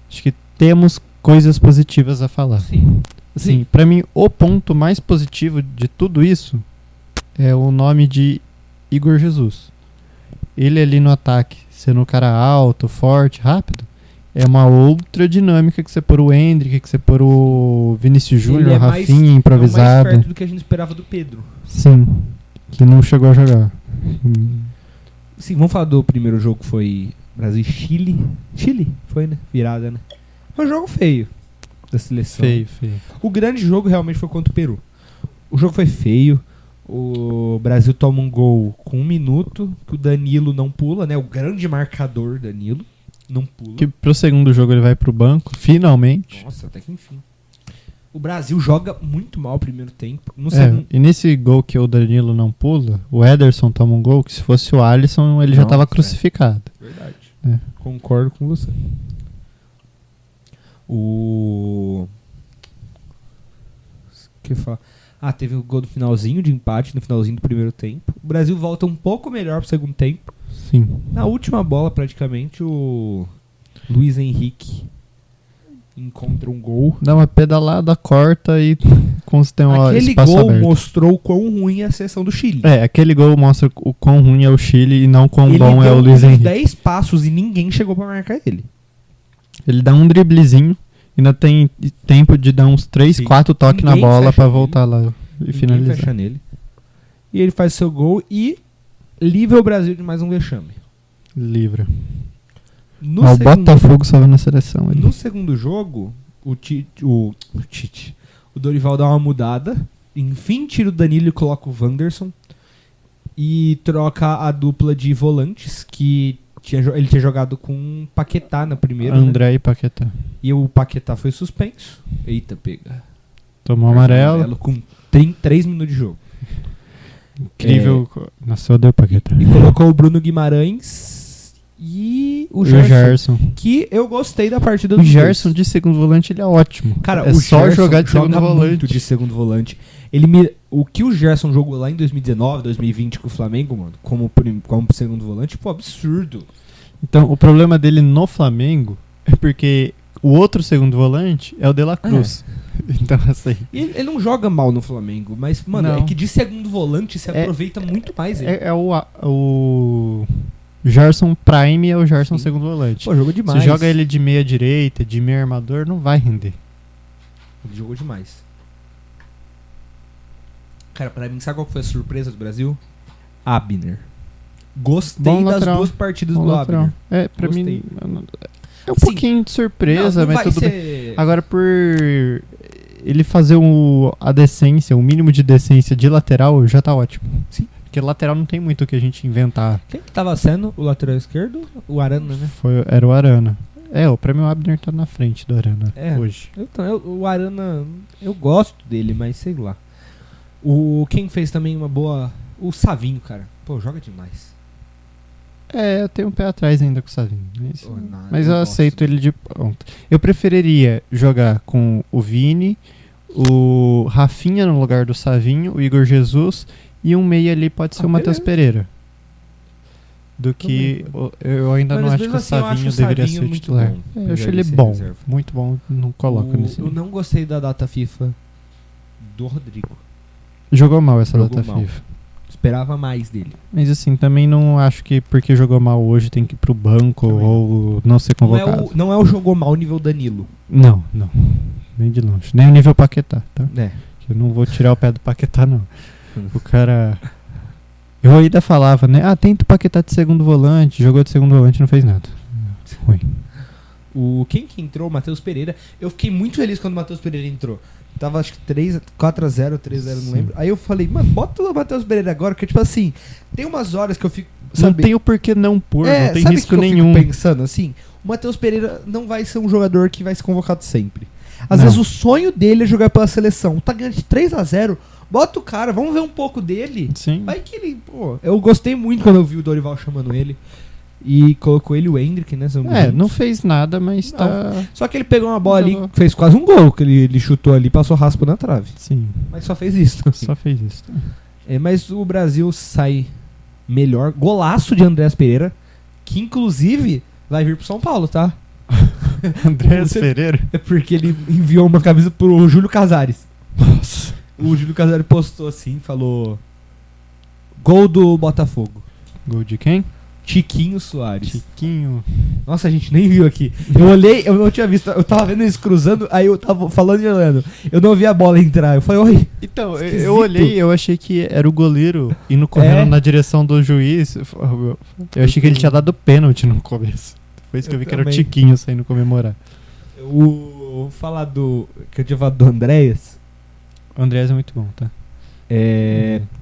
Acho que temos coisas positivas a falar. Sim. Assim, pra mim, o ponto mais positivo de tudo isso é o nome de Igor Jesus. Ele ali no ataque, sendo um cara alto, forte, rápido, é uma outra dinâmica que você pôr o Endrick, que você pôr o Vinícius Júnior, o Rafinha improvisado. É mais perto do que a gente esperava do Pedro. Sim, que não chegou a jogar. Sim, vamos falar do primeiro jogo que foi Brasil e Chile. Chile? Foi, né? Virada, né? Foi um jogo feio da seleção. Feio. O grande jogo realmente foi contra o Peru. O jogo foi feio. O Brasil toma um gol com 1 minuto, que o Danilo não pula, né? O grande marcador Danilo não pula. Que pro segundo jogo ele vai pro banco, finalmente. Nossa, até que enfim. O Brasil joga muito mal o primeiro tempo. E nesse gol que o Danilo não pula, o Ederson toma um gol que se fosse o Alisson ele já tava crucificado. Verdade. É. Concordo com você. O que eu ia falar? Teve o gol do finalzinho de empate, no finalzinho do primeiro tempo. O Brasil volta um pouco melhor pro segundo tempo. Sim. Na última bola, praticamente, o Luiz Henrique encontra um gol. Dá uma pedalada, corta e tem um Aquele espaço gol aberto. Mostrou o quão ruim é a seleção do Chile. Aquele gol mostra o quão ruim é o Chile e não quão bom é o Luiz Henrique. Henrique. 10 passos e ninguém chegou pra marcar ele. Ele dá um driblezinho, ainda tem tempo de dar uns 3, 4 toques na bola pra voltar lá e finalizar. Fecha nele. E ele faz seu gol e livra o Brasil de mais um vexame. Livra. No O segundo, Botafogo só vai na seleção. no segundo jogo, o Dorival dá uma mudada. Enfim, tira o Danilo e coloca o Wanderson. E troca a dupla de volantes, que ele tinha jogado com o Paquetá na primeira. André né? e Paquetá. E o Paquetá foi suspenso. Eita, pega. Tomou amarelo. Com 3 minutos de jogo. Incrível. Nossa, eu odeio o Paquetá. E colocou o Bruno Guimarães e o Gerson. Que eu gostei da partida O dos Gerson dois. de segundo volante, ele é ótimo. Cara, é o só Gerson jogar de segundo joga volante. muito de segundo volante. O que o Gerson jogou lá em 2019, 2020 com o Flamengo, mano, como segundo volante, pô, absurdo. Então, o problema dele no Flamengo é porque o outro segundo volante é o De La Cruz. Então, assim... Ele não joga mal no Flamengo, mas, mano, Não. é que de segundo volante se aproveita muito mais ele. É o Gerson Prime, é o Gerson Sim. segundo volante. Pô, jogou demais. Se joga ele de meia direita, de meia armador, não vai render. Ele jogou demais. Cara, pra mim, sabe qual foi a surpresa do Brasil? Abner. Gostei Bom das lateral. 2 partidas Bom do lateral. Abner. Pra Gostei. mim... É um Assim, pouquinho de surpresa, não mas vai tudo bem. ser... Agora, por ele fazer a decência, o mínimo de decência de lateral, já tá ótimo. Sim. Porque lateral não tem muito o que a gente inventar. Quem que tava sendo o lateral esquerdo? O Arana, né? Era o Arana. Pra mim o Abner tá na frente do Arana hoje. O Arana, eu gosto dele, mas sei lá. Quem fez também uma boa... O Savinho, cara. Pô, joga demais. Eu tenho um pé atrás ainda com o Savinho. Mas eu gosto aceito dele. ele de ponta. Eu preferiria jogar com o Vini, o Rafinha no lugar do Savinho, o Igor Jesus e um meia ali pode ser o Matheus Pereira. Do que eu ainda não acho que o Savinho deveria ser titular. Eu acho ele bom, muito bom, não coloco nesse. Eu não gostei da data FIFA do Rodrigo. Jogou mal essa data FIFA. Esperava mais dele. Mas assim, também não acho que porque jogou mal hoje tem que ir pro banco também ou não ser convocado. Não é o jogou mal nível Danilo. Não. Nem de longe. Nem o nível Paquetá, tá? É. Eu não vou tirar o pé do Paquetá, não. O cara... Eu ainda falava, né? Tenta o Paquetá de segundo volante. Jogou de segundo volante e não fez nada. Ruim. Quem que entrou? O Matheus Pereira. Eu fiquei muito feliz quando o Matheus Pereira entrou. Tava acho que 4x0, 3x0, não lembro. Aí eu falei, mano, bota o Matheus Pereira agora, porque tipo assim, tem umas horas que eu fico... Não tem o porquê não pôr, não tem risco que nenhum. Eu fico pensando assim, o Matheus Pereira não vai ser um jogador que vai ser convocado sempre. Às Não. vezes o sonho dele é jogar pela seleção. Tá ganhando de 3-0. Bota o cara, vamos ver um pouco dele. Sim. Vai que ele, pô. Eu gostei muito quando eu vi o Dorival chamando ele. E colocou ele e o Hendrick, né? Não fez nada, mas Não. tá. Só que ele pegou uma bola ali, Jogou. fez quase um gol, que ele chutou ali, passou raspa na trave. Sim, Mas só fez isso. só fez isso. Mas o Brasil sai melhor. Golaço de Andrés Pereira, que inclusive vai vir pro São Paulo, tá? Andrés Você- Pereira. É porque ele enviou uma camisa pro Júlio Casares. Nossa. O Júlio Casares postou assim, falou: gol do Botafogo. Gol de quem? Chiquinho Soares. Chiquinho. Nossa, a gente nem viu aqui. Eu olhei, eu não tinha visto. Eu tava vendo eles cruzando, aí eu tava falando e olhando. Eu não vi a bola entrar. Eu falei, oi. Então, Esquisito. eu olhei, eu achei que era o goleiro indo correndo É? na direção do juiz. Eu achei que ele tinha dado pênalti no começo. Depois que eu Eu vi que era o também. Chiquinho saindo comemorar. Vou falar do. Que eu tinha falado do Andréas. O Andrés é muito bom, tá?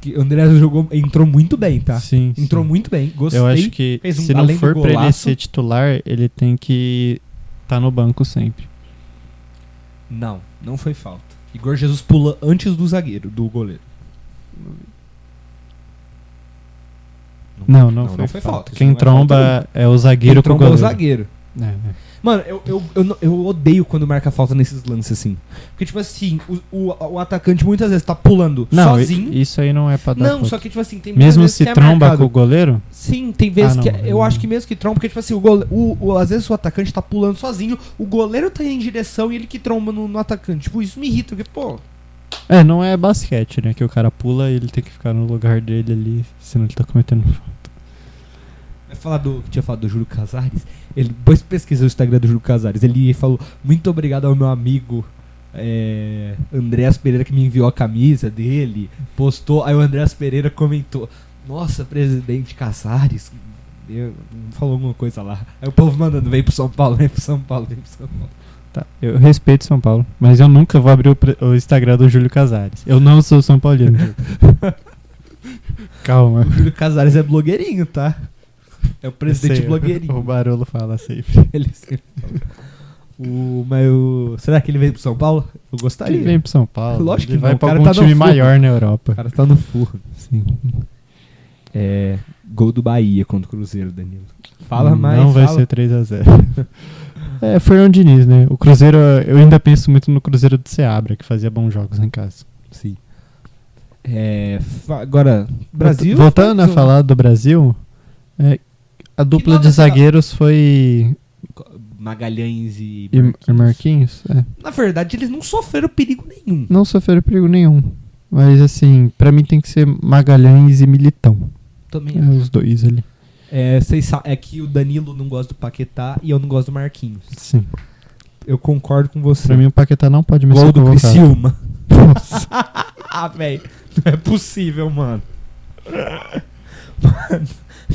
Que o Andréas entrou muito bem, tá? Sim. Entrou sim. muito bem. Gostei. Eu acho que fez se não além do for pra ele golaço. ser titular, ele tem que tá no banco sempre. Não foi falta. Igor Jesus pula antes do zagueiro, do goleiro. Não foi falta. Isso Quem não é tromba falta é o zagueiro Quem com o tromba é o goleiro. zagueiro. É. Mano, eu odeio quando marca falta nesses lances assim. Porque, tipo assim, o atacante muitas vezes tá pulando Não, sozinho. isso aí não é pra dar Não, falta. só que, tipo assim, tem muitas Mesmo vezes se que é tromba marcado. com o goleiro? Sim, tem vezes Ah, que. não, Eu acho que mesmo que tromba, porque, tipo assim, às vezes o atacante tá pulando sozinho, o goleiro tá em direção e ele que tromba no atacante. Tipo, isso me irrita, porque, pô. Não é basquete, né? Que o cara pula e ele tem que ficar no lugar dele ali, senão ele tá cometendo falta. Vai falar tinha falado do Júlio Casares. Ele depois pesquisa o Instagram do Júlio Casares. Ele falou: muito obrigado ao meu amigo Andrés Pereira que me enviou a camisa dele. Postou. Aí o Andrés Pereira comentou: nossa, presidente Casares. Falou alguma coisa lá. Aí o povo mandando: vem pro São Paulo, vem pro São Paulo, vem pro São Paulo. Tá, eu respeito São Paulo, mas eu nunca vou abrir o Instagram do Júlio Casares. Eu não sou São Paulino. Calma. O Júlio Casares é blogueirinho, tá? É o presidente Sei, blogueirinho. O Barolo fala sempre. Ele sempre fala. Será que ele veio pro São Paulo? Eu gostaria. Ele vem pro São Paulo. Lógico ele que vai não, o pra cara algum tá no time fundo. maior na O Europa. cara tá no furro. Sim. Gol do Bahia contra o Cruzeiro, Danilo. Fala mais. Não vai fala. ser 3-0. Fernando Diniz, né? O Cruzeiro, eu ainda penso muito no Cruzeiro do Seabra, que fazia bons jogos em casa. Sim. Agora, Brasil. Voltando a falar do Brasil, a dupla nome de é essa? zagueiros foi Magalhães e e Marquinhos. Na verdade, eles não sofreram perigo nenhum. Não sofreram perigo nenhum. Mas assim, pra mim tem que ser Magalhães e Militão. Também. Os dois ali. É que o Danilo não gosta do Paquetá e eu não gosto do Marquinhos. Sim. Eu concordo com você. Pra mim o Paquetá não pode me Gol ser do convocado. Criciúma. Nossa. Velho. Não é possível, mano. Mano,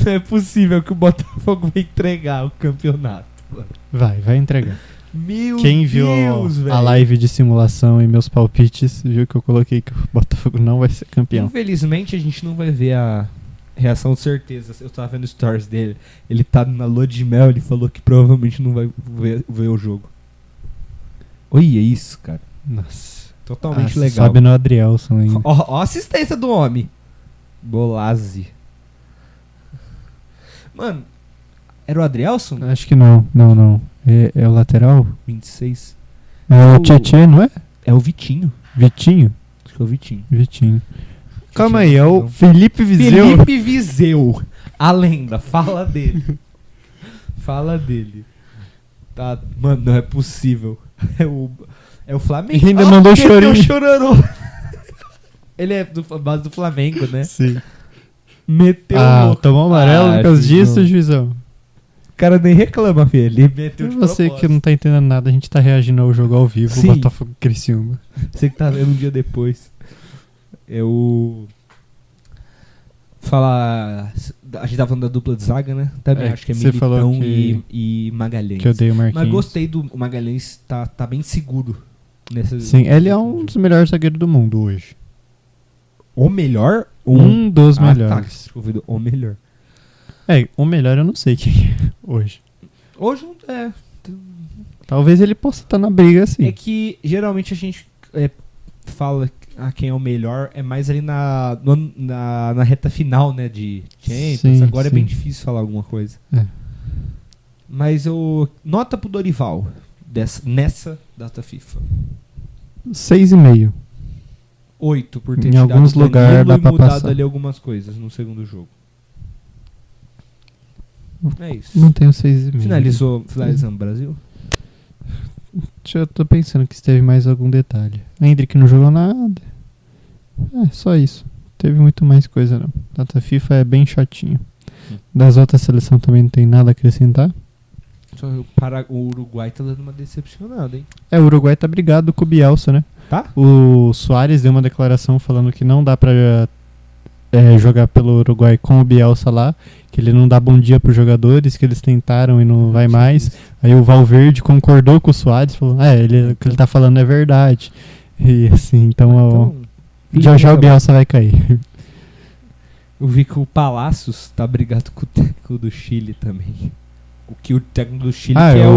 não é possível que o Botafogo vai entregar o campeonato. Mano. Vai entregar. Meu Quem viu Deus, velho. a live de simulação e meus palpites, viu que eu coloquei que o Botafogo não vai ser campeão. Infelizmente, a gente não vai ver a reação de certeza. Eu tava vendo stories dele. Ele tá na lua de mel, ele falou que provavelmente não vai ver o jogo. Olha isso, cara. Nossa. Totalmente legal. Sobe no Adrielson ainda. Ó a assistência do homem. Bolazzi. Mano, era o Adrielson? Acho que não. É o lateral? 26. É o Tietê, não é? É o Vitinho. Vitinho? Acho que é o Vitinho. Vitinho. Calma aí, Vitinho, é o não. Felipe Viseu. Felipe Viseu. A lenda. Fala dele. Fala dele. Tá, mano, não é possível. É o Flamengo. E ainda mandou meteu chorinho. chororô. Ele é base do Flamengo, né? Sim. Meteu o louco. tomou amarelo por causa juizão. disso, juizão. O cara nem reclama, filho. Ele meteu de Você que propósito. não tá entendendo nada, a gente tá reagindo ao jogo ao vivo, Sim. o Botafogo Criciúma. Você que tá vendo um dia depois. Eu. Falar. A gente tá falando da dupla de zaga, né? Também acho que é você falou Militão que- e Magalhães. Que eu dei o Marquinhos. Mas gostei do o Magalhães, tá bem seguro. Sim, ele é um dos melhores zagueiros do mundo hoje. O melhor? ou Um dos Tá, melhores. ouvido, o melhor. O melhor eu não sei quem é hoje. Hoje não é. Talvez ele possa estar na briga, assim. É que geralmente a gente fala quem é o melhor, é mais ali na reta final, né, de Champions. Sim, Agora sim. é bem difícil falar alguma coisa. É. Mas nota pro Dorival nessa data FIFA. 6,5. 8 por ter Em tirado alguns o Danilo lugares dá e pra mudado passar. ali algumas coisas no segundo jogo. É isso. Não tenho 6,5. Finalizando o Brasil? Eu tô pensando que se teve mais algum detalhe. O Hendrick não jogou nada. É, só isso. Teve muito mais coisa não. Data FIFA é bem chatinho. Das outras seleções também não tem nada a acrescentar. Só o Uruguai tá dando uma decepcionada, hein? O Uruguai tá brigado com o Bielsa, né? Tá? O Soares deu uma declaração falando que não dá pra jogar pelo Uruguai com o Bielsa lá, que ele não dá bom dia pros jogadores, que eles tentaram e não vai mais. Aí o Valverde concordou com o Soares, falou, o que ele tá falando é verdade. E assim, então já o Bielsa vai cair. Eu vi que o Palacios tá brigado com o técnico do Chile também. O técnico do Chile que é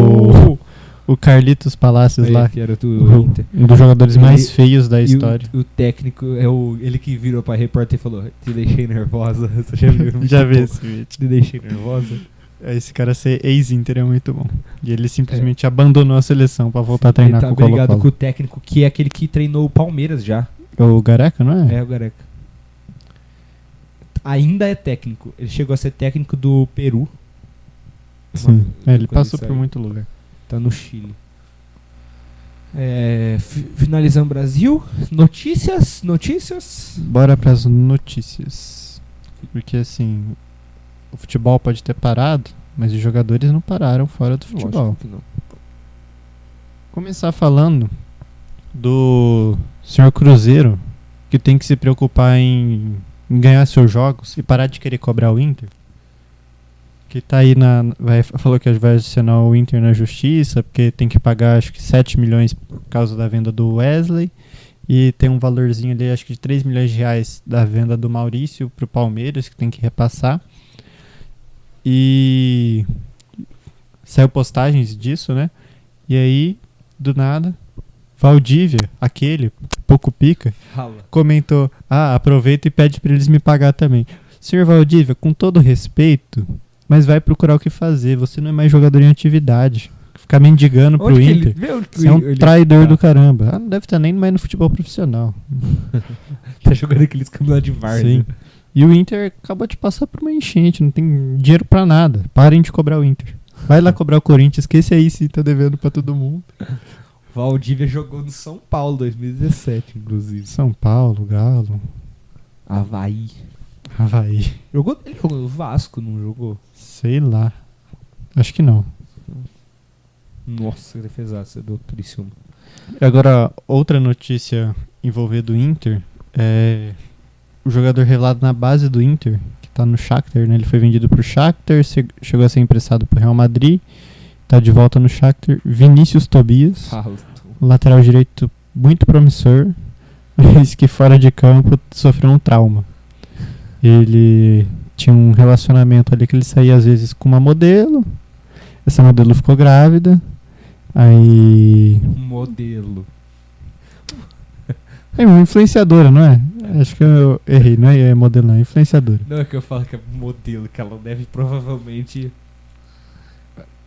o Carlitos Palacios lá, que era do Inter. um dos jogadores mais feios da história. O técnico é ele que virou pra repórter e falou: te deixei nervosa. Você já viu? Já vi esse vídeo. Te deixei nervosa. Esse cara ser ex-Inter é muito bom. E ele simplesmente abandonou a seleção pra voltar a treinar com o Colo-Colo. Ele tá brigado com o técnico que é aquele que treinou o Palmeiras já. O Gareca, não é? É o Gareca. Ainda é técnico. Ele chegou a ser técnico do Peru. Sim. Ele passou por muito lugar. Tá no Chile. Finalizando o Brasil. Notícias? Bora pras notícias. Porque assim, o futebol pode ter parado, mas os jogadores não pararam fora do futebol. Lógico que não. Começar falando do senhor Cruzeiro, que tem que se preocupar em ganhar seus jogos e parar de querer cobrar o Inter. Que tá aí falou que vai acionar o Inter na justiça, porque tem que pagar acho que 7 milhões por causa da venda do Wesley, e tem um valorzinho ali, acho que de 3 milhões de reais da venda do Maurício pro Palmeiras, que tem que repassar. E saiu postagens disso, né? E aí, do nada, Valdívia, aquele pouco pica, comentou: aproveita e pede pra eles me pagar também. Senhor Valdívia, com todo respeito, mas vai procurar o que fazer. Você não é mais jogador em atividade. Ficar mendigando pro Inter. Você é um traidor do caramba. Não deve estar nem mais no futebol profissional. Tá jogando aqueles campeonatos de várzea. Sim. E o Inter acabou de passar por uma enchente. Não tem dinheiro pra nada. Parem de cobrar o Inter. Vai lá cobrar o Corinthians, que esse aí sim tá devendo pra todo mundo. Valdívia jogou no São Paulo 2017, inclusive. São Paulo, Galo, Avaí. Ele jogou no Vasco, não jogou? Sei lá. Acho que não. Nossa, que defesaça do Criciúma. Agora, outra notícia envolvendo o Inter é o jogador revelado na base do Inter, que tá no Shakhtar, né? Ele foi vendido pro Shakhtar, chegou a ser emprestado pro Real Madrid, tá de volta no Shakhtar. Vinícius Tobias, lateral direito muito promissor, mas que fora de campo sofreu um trauma. Ele tinha um relacionamento ali que ele saía às vezes com uma modelo, essa modelo ficou grávida, aí... Modelo. É uma influenciadora, não é? Acho que eu errei, não é modelo não, é influenciadora. Não, é que eu falo que é modelo, que ela deve provavelmente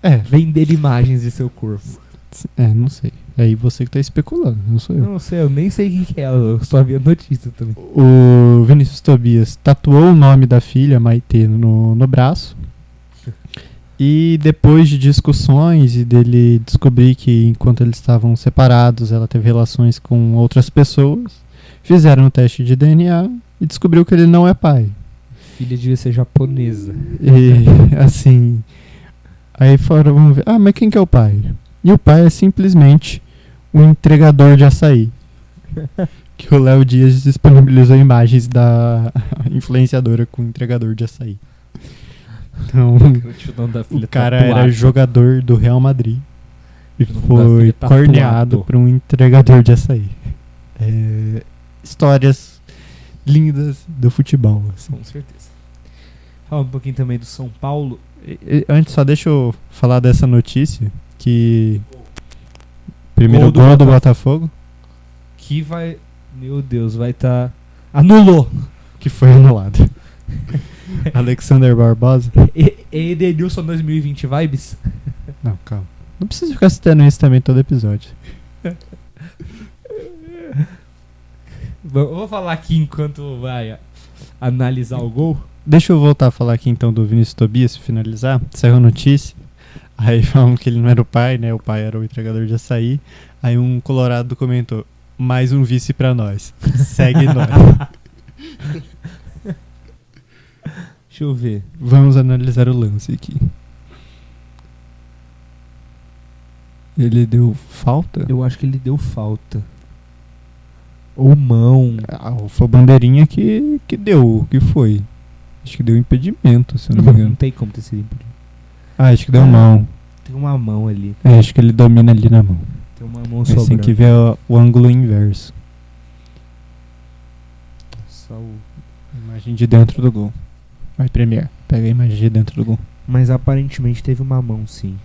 É. vender imagens de seu corpo. É, não sei. É aí você que tá especulando, não sou eu. Não sei, eu nem sei quem que é ela, eu só vi a notícia também. O Vinícius Tobias tatuou o nome da filha, Maitê, no braço. E depois de discussões e dele descobrir que enquanto eles estavam separados, ela teve relações com outras pessoas, fizeram um teste de DNA e descobriu que ele não é pai. Filha devia ser japonesa. E assim, aí fora, vamos ver, mas quem que é o pai? E o pai é simplesmente um entregador de açaí. Que o Léo Dias disponibilizou imagens da influenciadora com o entregador de açaí. Então, o cara era jogador do Real Madrid e foi corneado por um entregador de açaí. Histórias lindas do futebol. Assim. Com certeza. Fala um pouquinho também do São Paulo. Antes, só deixa eu falar dessa notícia, que Primeiro gol do Botafogo. Que vai... Meu Deus, vai estar... Anulou! Que foi anulado. Alexander Barbosa. Edenilson 2020 vibes? Não, calma. Não precisa ficar citando isso também todo episódio. Vou falar aqui enquanto vai analisar o gol. Deixa eu voltar a falar aqui então do Vinícius Tobias, finalizar. Saiu notícia. Aí falam que ele não era o pai, né? O pai era o entregador de açaí. Aí um colorado comentou: mais um vice pra nós. Segue nós. Deixa eu ver. Vamos analisar o lance aqui. Ele deu falta? Eu acho que ele deu falta. Ou mão. Foi a bandeirinha que deu. O que foi? Acho que deu impedimento, se eu não me Não engano. tem como ter sido impedido. Acho que deu mão. Tem uma mão ali. Acho que ele domina ali na mão. Tem uma mão Mas tem sobrando. que ver o ângulo inverso. Só A imagem de dentro do gol. Vai, Premier. Pega a imagem de dentro do gol. Mas aparentemente teve uma mão, sim.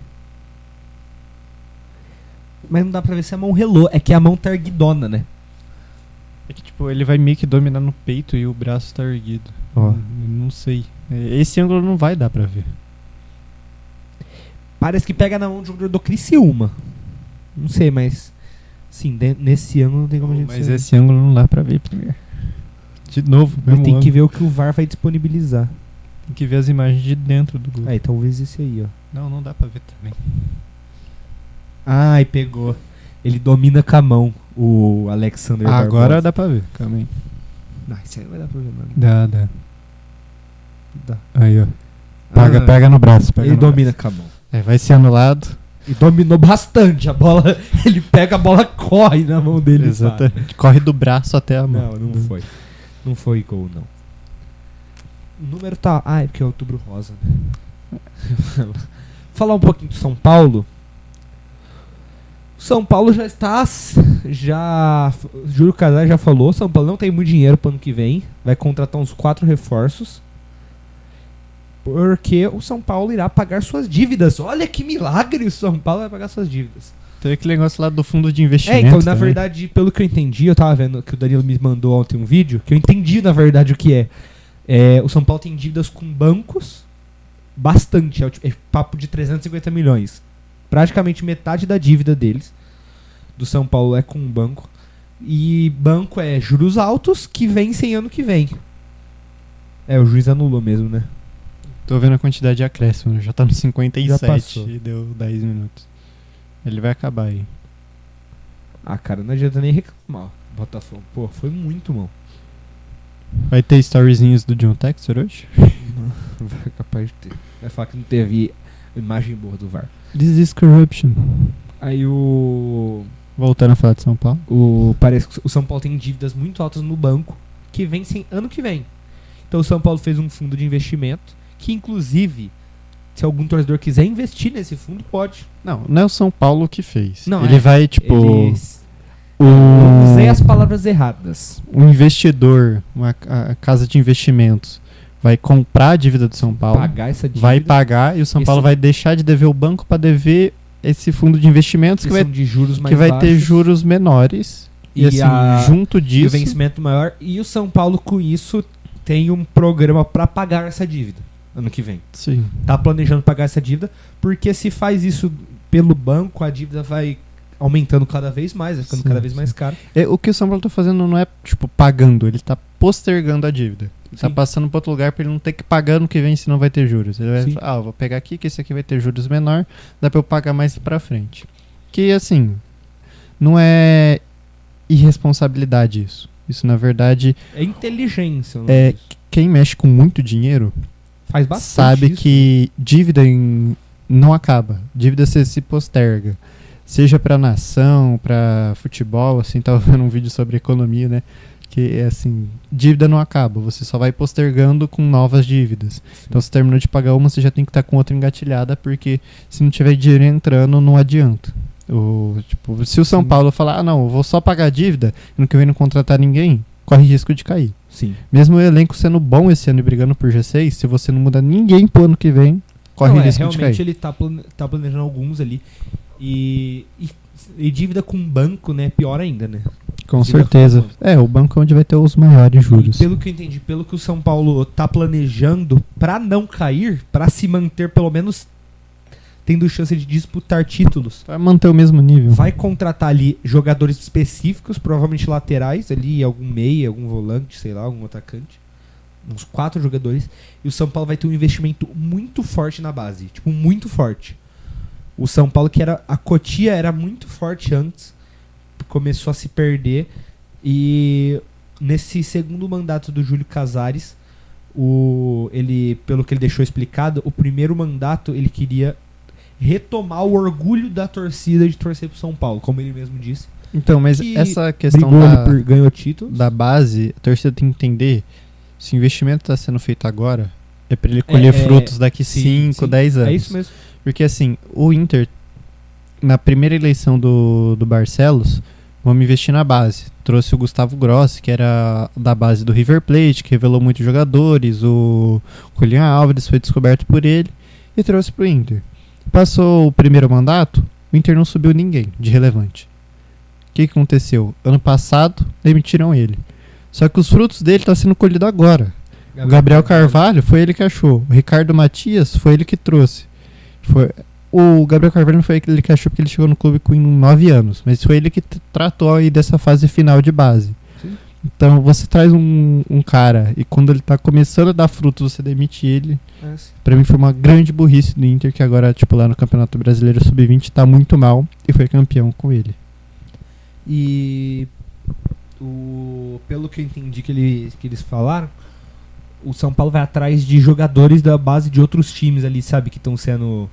Mas não dá pra ver se a mão relou. É que a mão tá erguidona, né? É que tipo, ele vai meio que dominar no peito e o braço tá erguido. Ó. Não sei. Esse ângulo não vai dar pra ver. Parece que pega na mão de um jogador do Criciúma. Não sei, mas... Sim, nesse ângulo não tem como a gente Mas saber. esse ângulo não dá pra ver, Premier. De novo, Mas mesmo tem que ângulo. ver o que o VAR vai disponibilizar. Tem que ver as imagens de dentro do gol. Aí, talvez esse aí, ó. Não dá pra ver também. Ai, pegou. Ele domina com a mão, o Alexander Agora Barbosa. dá pra ver, calma aí. Não, isso aí não vai dar pra ver, mano. Dá. Dá. Aí, ó. Ah, Pega no braço. Pega ele no domina braço. com a mão. Vai ser anulado. E dominou bastante a bola. Ele pega a bola, corre na mão dele. Exatamente. Corre do braço até a mão. Não foi. Não foi gol, não. O número tá... Ah, é porque é outubro rosa, né? Falar um pouquinho do São Paulo. São Paulo já está... Júlio Casar já falou. São Paulo não tem muito dinheiro pro ano que vem. Vai contratar uns 4 reforços. Porque o São Paulo irá pagar suas dívidas. Olha que milagre! O São Paulo vai pagar suas dívidas. Tem aquele negócio lá do fundo de investimento. Então, na também. verdade, pelo que eu entendi, eu tava vendo que o Danilo me mandou ontem um vídeo, que eu entendi, na verdade, o que é. O São Paulo tem dívidas com bancos, bastante, é papo de 350 milhões. Praticamente metade da dívida deles, do São Paulo, é com um banco. E banco é juros altos que vencem ano que vem. O juiz anulou mesmo, né? Tô vendo a quantidade de acréscimo. Já tá no 57 Já passou. e deu 10 minutos. Ele vai acabar aí. Ah, cara, não adianta nem reclamar. Botafogo, pô, foi muito bom. Vai ter storyzinhos do John Textor hoje? Vai capaz de ter. Vai falar que não teve imagem boa do VAR. This is corruption. Aí Voltando a falar de São Paulo. parece que o São Paulo tem dívidas muito altas no banco que vencem ano que vem. Então o São Paulo fez um fundo de investimento que, inclusive, se algum torcedor quiser investir nesse fundo, pode. Não é o São Paulo que fez. Não, ele vai, tipo... Eu usei as palavras erradas. Um investidor, a casa de investimentos, vai comprar a dívida do São Paulo, Pagar essa dívida. vai pagar e o São Paulo vai deixar de dever o banco para dever esse fundo de investimentos que vai, de juros mais que vai ter baixos, juros menores. E assim, junto e o disso... vencimento maior. E o São Paulo, com isso, tem um programa para pagar essa dívida ano que vem. Sim. Tá planejando pagar essa dívida, porque se faz isso pelo banco, a dívida vai aumentando cada vez mais, vai ficando cada vez mais caro. O que o São Paulo tá fazendo não é, tipo, pagando, ele tá postergando a dívida. Ele tá passando para outro lugar para ele não ter que pagar no que vem, senão vai ter juros. Ele vai falar, eu vou pegar aqui, que esse aqui vai ter juros menor, dá para eu pagar mais para frente. Que, assim, não é irresponsabilidade isso. Isso, na verdade... É inteligência. Quem mexe com muito dinheiro faz bastante sabe isso. que dívida não acaba. Dívida se posterga. Seja para nação, para futebol, assim, tava vendo um vídeo sobre economia, né? Que é assim, dívida não acaba, você só vai postergando com novas dívidas. Sim. Então, se terminou de pagar uma, você já tem que estar com outra engatilhada, porque se não tiver dinheiro entrando, não adianta. Se o São Paulo falar, não, eu vou só pagar a dívida, ano que vem não contratar ninguém, corre risco de cair. Sim. Mesmo o elenco sendo bom esse ano e brigando por G6, se você não mudar ninguém pro ano que vem, corre risco de cair. Realmente ele tá planejando alguns ali. E dívida com banco, né? Pior ainda, né? Com Dívida certeza. com banco. O banco é onde vai ter os maiores juros. E pelo que eu entendi, pelo que o São Paulo tá planejando pra não cair, pra se manter pelo menos tendo chance de disputar títulos, Vai manter o mesmo nível. vai contratar ali jogadores específicos, provavelmente laterais ali, algum meia, algum volante, sei lá, algum atacante. Uns 4 jogadores. E o São Paulo vai ter um investimento muito forte na base. Tipo, muito forte. O São Paulo, que era... A Cotia era muito forte antes. Começou a se perder. E nesse segundo mandato do Júlio Casares, ele, pelo que ele deixou explicado, o primeiro mandato ele queria retomar o orgulho da torcida de torcer pro São Paulo, como ele mesmo disse. Então, mas Que essa questão ganhou títulos. da base, a torcida tem que entender se o investimento está sendo feito agora, é para ele colher frutos daqui 5, 10 anos. É isso mesmo. Porque assim, o Inter, na primeira eleição do Barcelos, vamos investir na base. Trouxe o Gustavo Grossi, que era da base do River Plate, que revelou muitos jogadores. O Julián Álvares foi descoberto por ele e trouxe pro Inter. Passou o primeiro mandato, o Inter não subiu ninguém de relevante. O que aconteceu? Ano passado, demitiram ele. Só que os frutos dele estão sendo colhidos agora. O Gabriel Carvalho foi ele que achou. O Ricardo Matias foi ele que trouxe. O Gabriel Carvalho não foi ele que achou porque ele chegou no clube com 9 anos. Mas foi ele que tratou aí dessa fase final de base. Sim. Então você traz um cara e quando ele tá começando a dar frutos, você demite ele. Pra mim foi uma grande burrice do Inter, que agora, tipo, lá no Campeonato Brasileiro Sub-20 tá muito mal e foi campeão com ele. E pelo que eu entendi que eles falaram, o São Paulo vai atrás de jogadores da base de outros times ali, sabe, que estão sendo...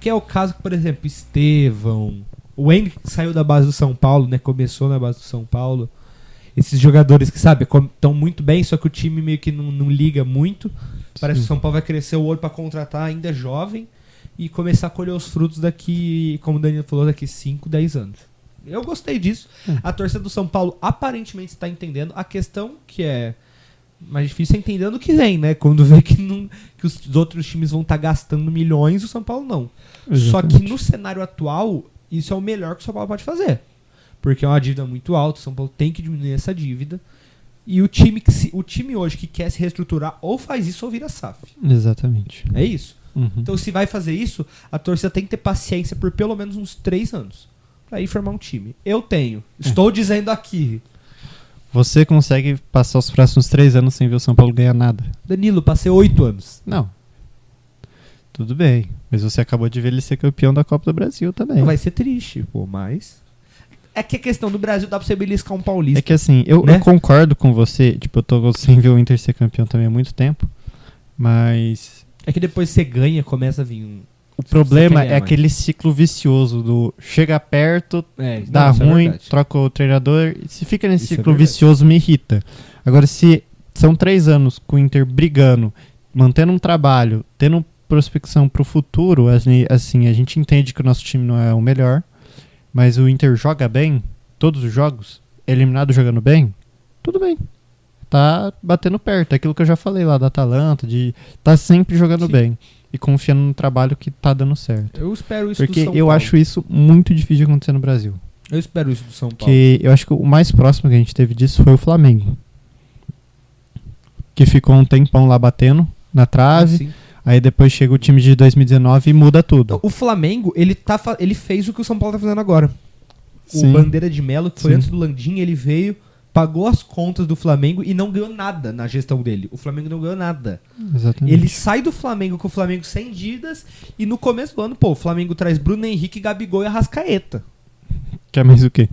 Que é o caso que, por exemplo, Estevão, o Henrique saiu da base do São Paulo, né, começou na base do São Paulo. Esses jogadores que, sabe, estão muito bem, só que o time meio que não liga muito. Parece que o São Paulo vai crescer o olho pra contratar ainda jovem e começar a colher os frutos daqui, como o Danilo falou, daqui 5, 10 anos. Eu gostei disso. A torcida do São Paulo aparentemente está entendendo. A questão que é mais difícil é entender ano que vem, né? Quando vê que os outros times vão estar gastando milhões, o São Paulo não. Exatamente. Só que no cenário atual, isso é o melhor que o São Paulo pode fazer. Porque é uma dívida muito alta, o São Paulo tem que diminuir essa dívida. E o time hoje que quer se reestruturar ou faz isso ou vira SAF. Exatamente. É isso. Uhum. Então se vai fazer isso, a torcida tem que ter paciência por pelo menos uns 3 anos. Pra ir formar um time. Eu tenho. Estou dizendo aqui. Você consegue passar os próximos 3 anos sem ver o São Paulo ganhar nada? Danilo, passei 8 anos. Não. Tudo bem. Mas você acabou de ver ele ser campeão da Copa do Brasil também. Vai ser triste, pô, mas... É que a questão do Brasil dá pra você beliscar um paulista. É que assim, eu concordo com você. Tipo, eu tô sem ver o Inter ser campeão também há muito tempo. Mas... É que depois você ganha, começa a vir um... O problema é aquele ciclo vicioso do chega perto, dá ruim, troca o treinador. Se fica nesse ciclo vicioso, me irrita. Agora, se são 3 anos com o Inter brigando, mantendo um trabalho, tendo prospecção pro futuro, assim, a gente entende que o nosso time não é o melhor, mas o Inter joga bem, todos os jogos, eliminado jogando bem, tudo bem. Tá batendo perto, é aquilo que eu já falei lá da Atalanta, de tá sempre jogando bem. E confiando no trabalho que tá dando certo. Eu espero isso porque do São Paulo. Porque eu acho isso muito difícil de acontecer no Brasil. Eu espero isso do São Paulo. Porque eu acho que o mais próximo que a gente teve disso foi o Flamengo. Que ficou um tempão lá batendo na trave. Aí depois chega o time de 2019 e muda tudo. O Flamengo, ele fez o que o São Paulo tá fazendo agora. O Bandeira de Melo, que foi antes do Landim, ele veio... Pagou as contas do Flamengo e não ganhou nada na gestão dele. O Flamengo não ganhou nada. Exatamente. Ele sai do Flamengo com o Flamengo sem dívidas e no começo do ano, pô, o Flamengo traz Bruno Henrique, Gabigol e Arrascaeta. Quer mais o quê?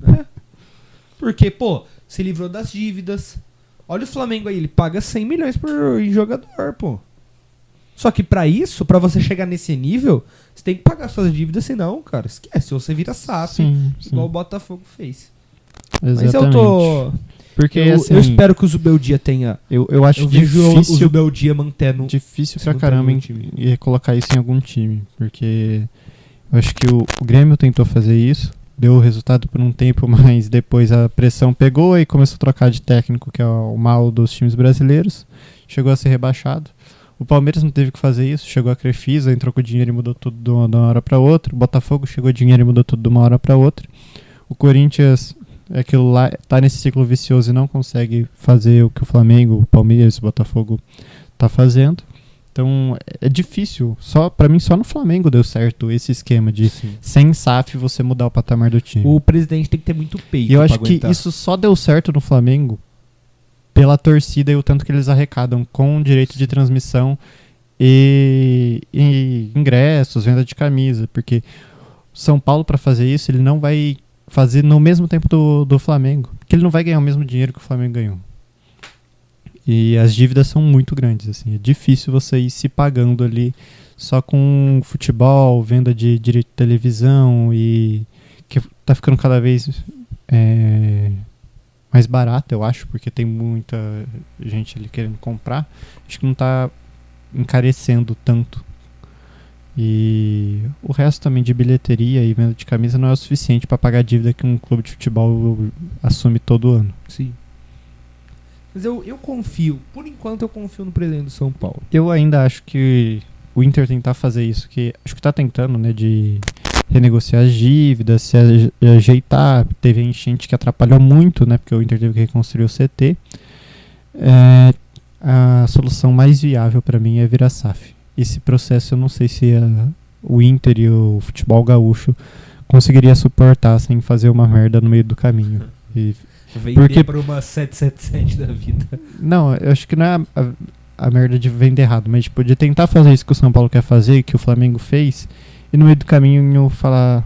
Porque, pô, se livrou das dívidas. Olha o Flamengo aí, ele paga 100 milhões em jogador, pô. Só que pra isso, pra você chegar nesse nível, você tem que pagar suas dívidas, senão, cara, esquece. Você vira SAF, igual o Botafogo fez. Exatamente. Mas eu tô... Porque, assim, eu espero que o Zubeldia tenha... Eu acho eu difícil... vejo o Zubeldia mantendo... Difícil pra caramba e colocar isso em algum time. Porque eu acho que o Grêmio tentou fazer isso. Deu resultado por um tempo, mas depois a pressão pegou e começou a trocar de técnico, que é o mal dos times brasileiros. Chegou a ser rebaixado. O Palmeiras não teve que fazer isso, chegou a Crefisa, entrou com dinheiro e mudou tudo de uma hora para outra. O Botafogo chegou dinheiro e mudou tudo de uma hora para outra. O Corinthians, aquilo lá, tá nesse ciclo vicioso e não consegue fazer o que o Flamengo, o Palmeiras, o Botafogo tá fazendo. Então é difícil. Pra mim, só no Flamengo deu certo esse esquema de sem SAF você mudar o patamar do time. O presidente tem que ter muito peito. E eu acho que isso só deu certo no Flamengo pela torcida e o tanto que eles arrecadam com direito de transmissão e ingressos, venda de camisa, porque São Paulo, para fazer isso, ele não vai fazer no mesmo tempo do Flamengo, porque ele não vai ganhar o mesmo dinheiro que o Flamengo ganhou. E as dívidas são muito grandes, assim, é difícil você ir se pagando ali só com futebol, venda de direito de televisão, e que tá ficando cada vez mais barato, eu acho, porque tem muita gente ali querendo comprar. Acho que não tá encarecendo tanto. E o resto também de bilheteria e venda de camisa não é o suficiente para pagar a dívida que um clube de futebol assume todo ano. Sim. Mas eu confio, por enquanto eu confio no presidente do São Paulo. Eu ainda acho que o Inter tentar fazer isso, que acho que tá tentando, né, de renegociar as dívidas, se ajeitar. Teve a enchente que atrapalhou muito, né, porque o Inter teve que reconstruir o CT. A solução mais viável para mim é virar SAF. Esse processo eu não sei se o Inter e o futebol gaúcho conseguiria suportar sem fazer uma merda no meio do caminho. E vender para uma 777 da vida. Não, eu acho que não é a merda de vender errado, mas tipo, de tentar fazer isso que o São Paulo quer fazer, que o Flamengo fez, e no meio do caminho falar: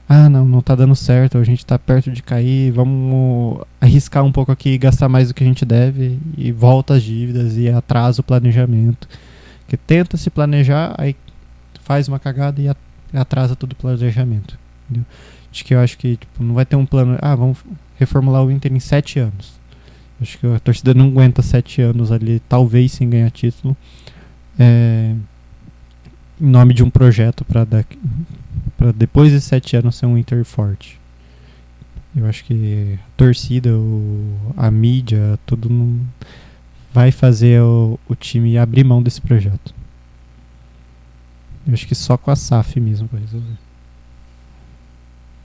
ah, não tá dando certo, a gente tá perto de cair, vamos arriscar um pouco aqui e gastar mais do que a gente deve, e volta as dívidas e atrasa o planejamento. Porque tenta se planejar, aí faz uma cagada e atrasa todo o planejamento. Entendeu? Eu acho que tipo, não vai ter um plano, vamos reformular o Inter em 7 anos. Acho que a torcida não aguenta 7 anos ali, talvez sem ganhar título, em nome de um projeto para depois de 7 anos ser um Inter forte. Eu acho que a torcida, a mídia, tudo não vai fazer o time abrir mão desse projeto. Eu acho que só com a SAF mesmo vai resolver.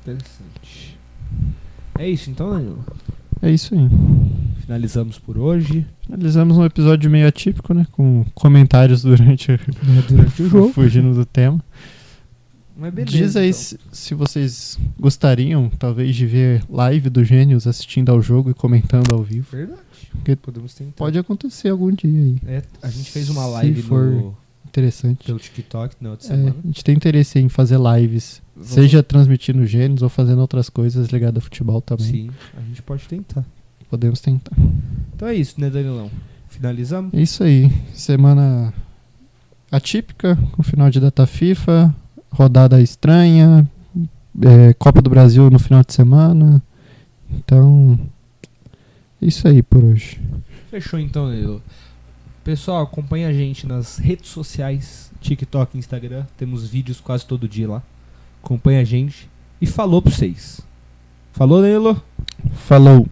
Interessante. É isso então, Danilo? É isso aí. Finalizamos por hoje. Finalizamos um episódio meio atípico, né? Com comentários durante o jogo. Fugindo do tema. Mas beleza, diz aí então. se vocês gostariam, talvez, de ver live do Gênios assistindo ao jogo e comentando ao vivo. Verdade. Porque podemos tentar. Pode acontecer algum dia aí. A gente fez uma live se for interessante. pelo TikTok na outra semana. A gente tem interesse em fazer lives, seja transmitindo Gênios ou fazendo outras coisas ligadas ao futebol também. Sim, a gente pode tentar. Podemos tentar. Então é isso, né, Danilão? Finalizamos? É isso aí. Semana atípica, com final de data FIFA, rodada estranha, Copa do Brasil no final de semana. Então, é isso aí por hoje. Fechou então, Danilo. Pessoal, acompanha a gente nas redes sociais, TikTok, Instagram. Temos vídeos quase todo dia lá. Acompanha a gente. E falou pra vocês. Falou, Danilo? Falou.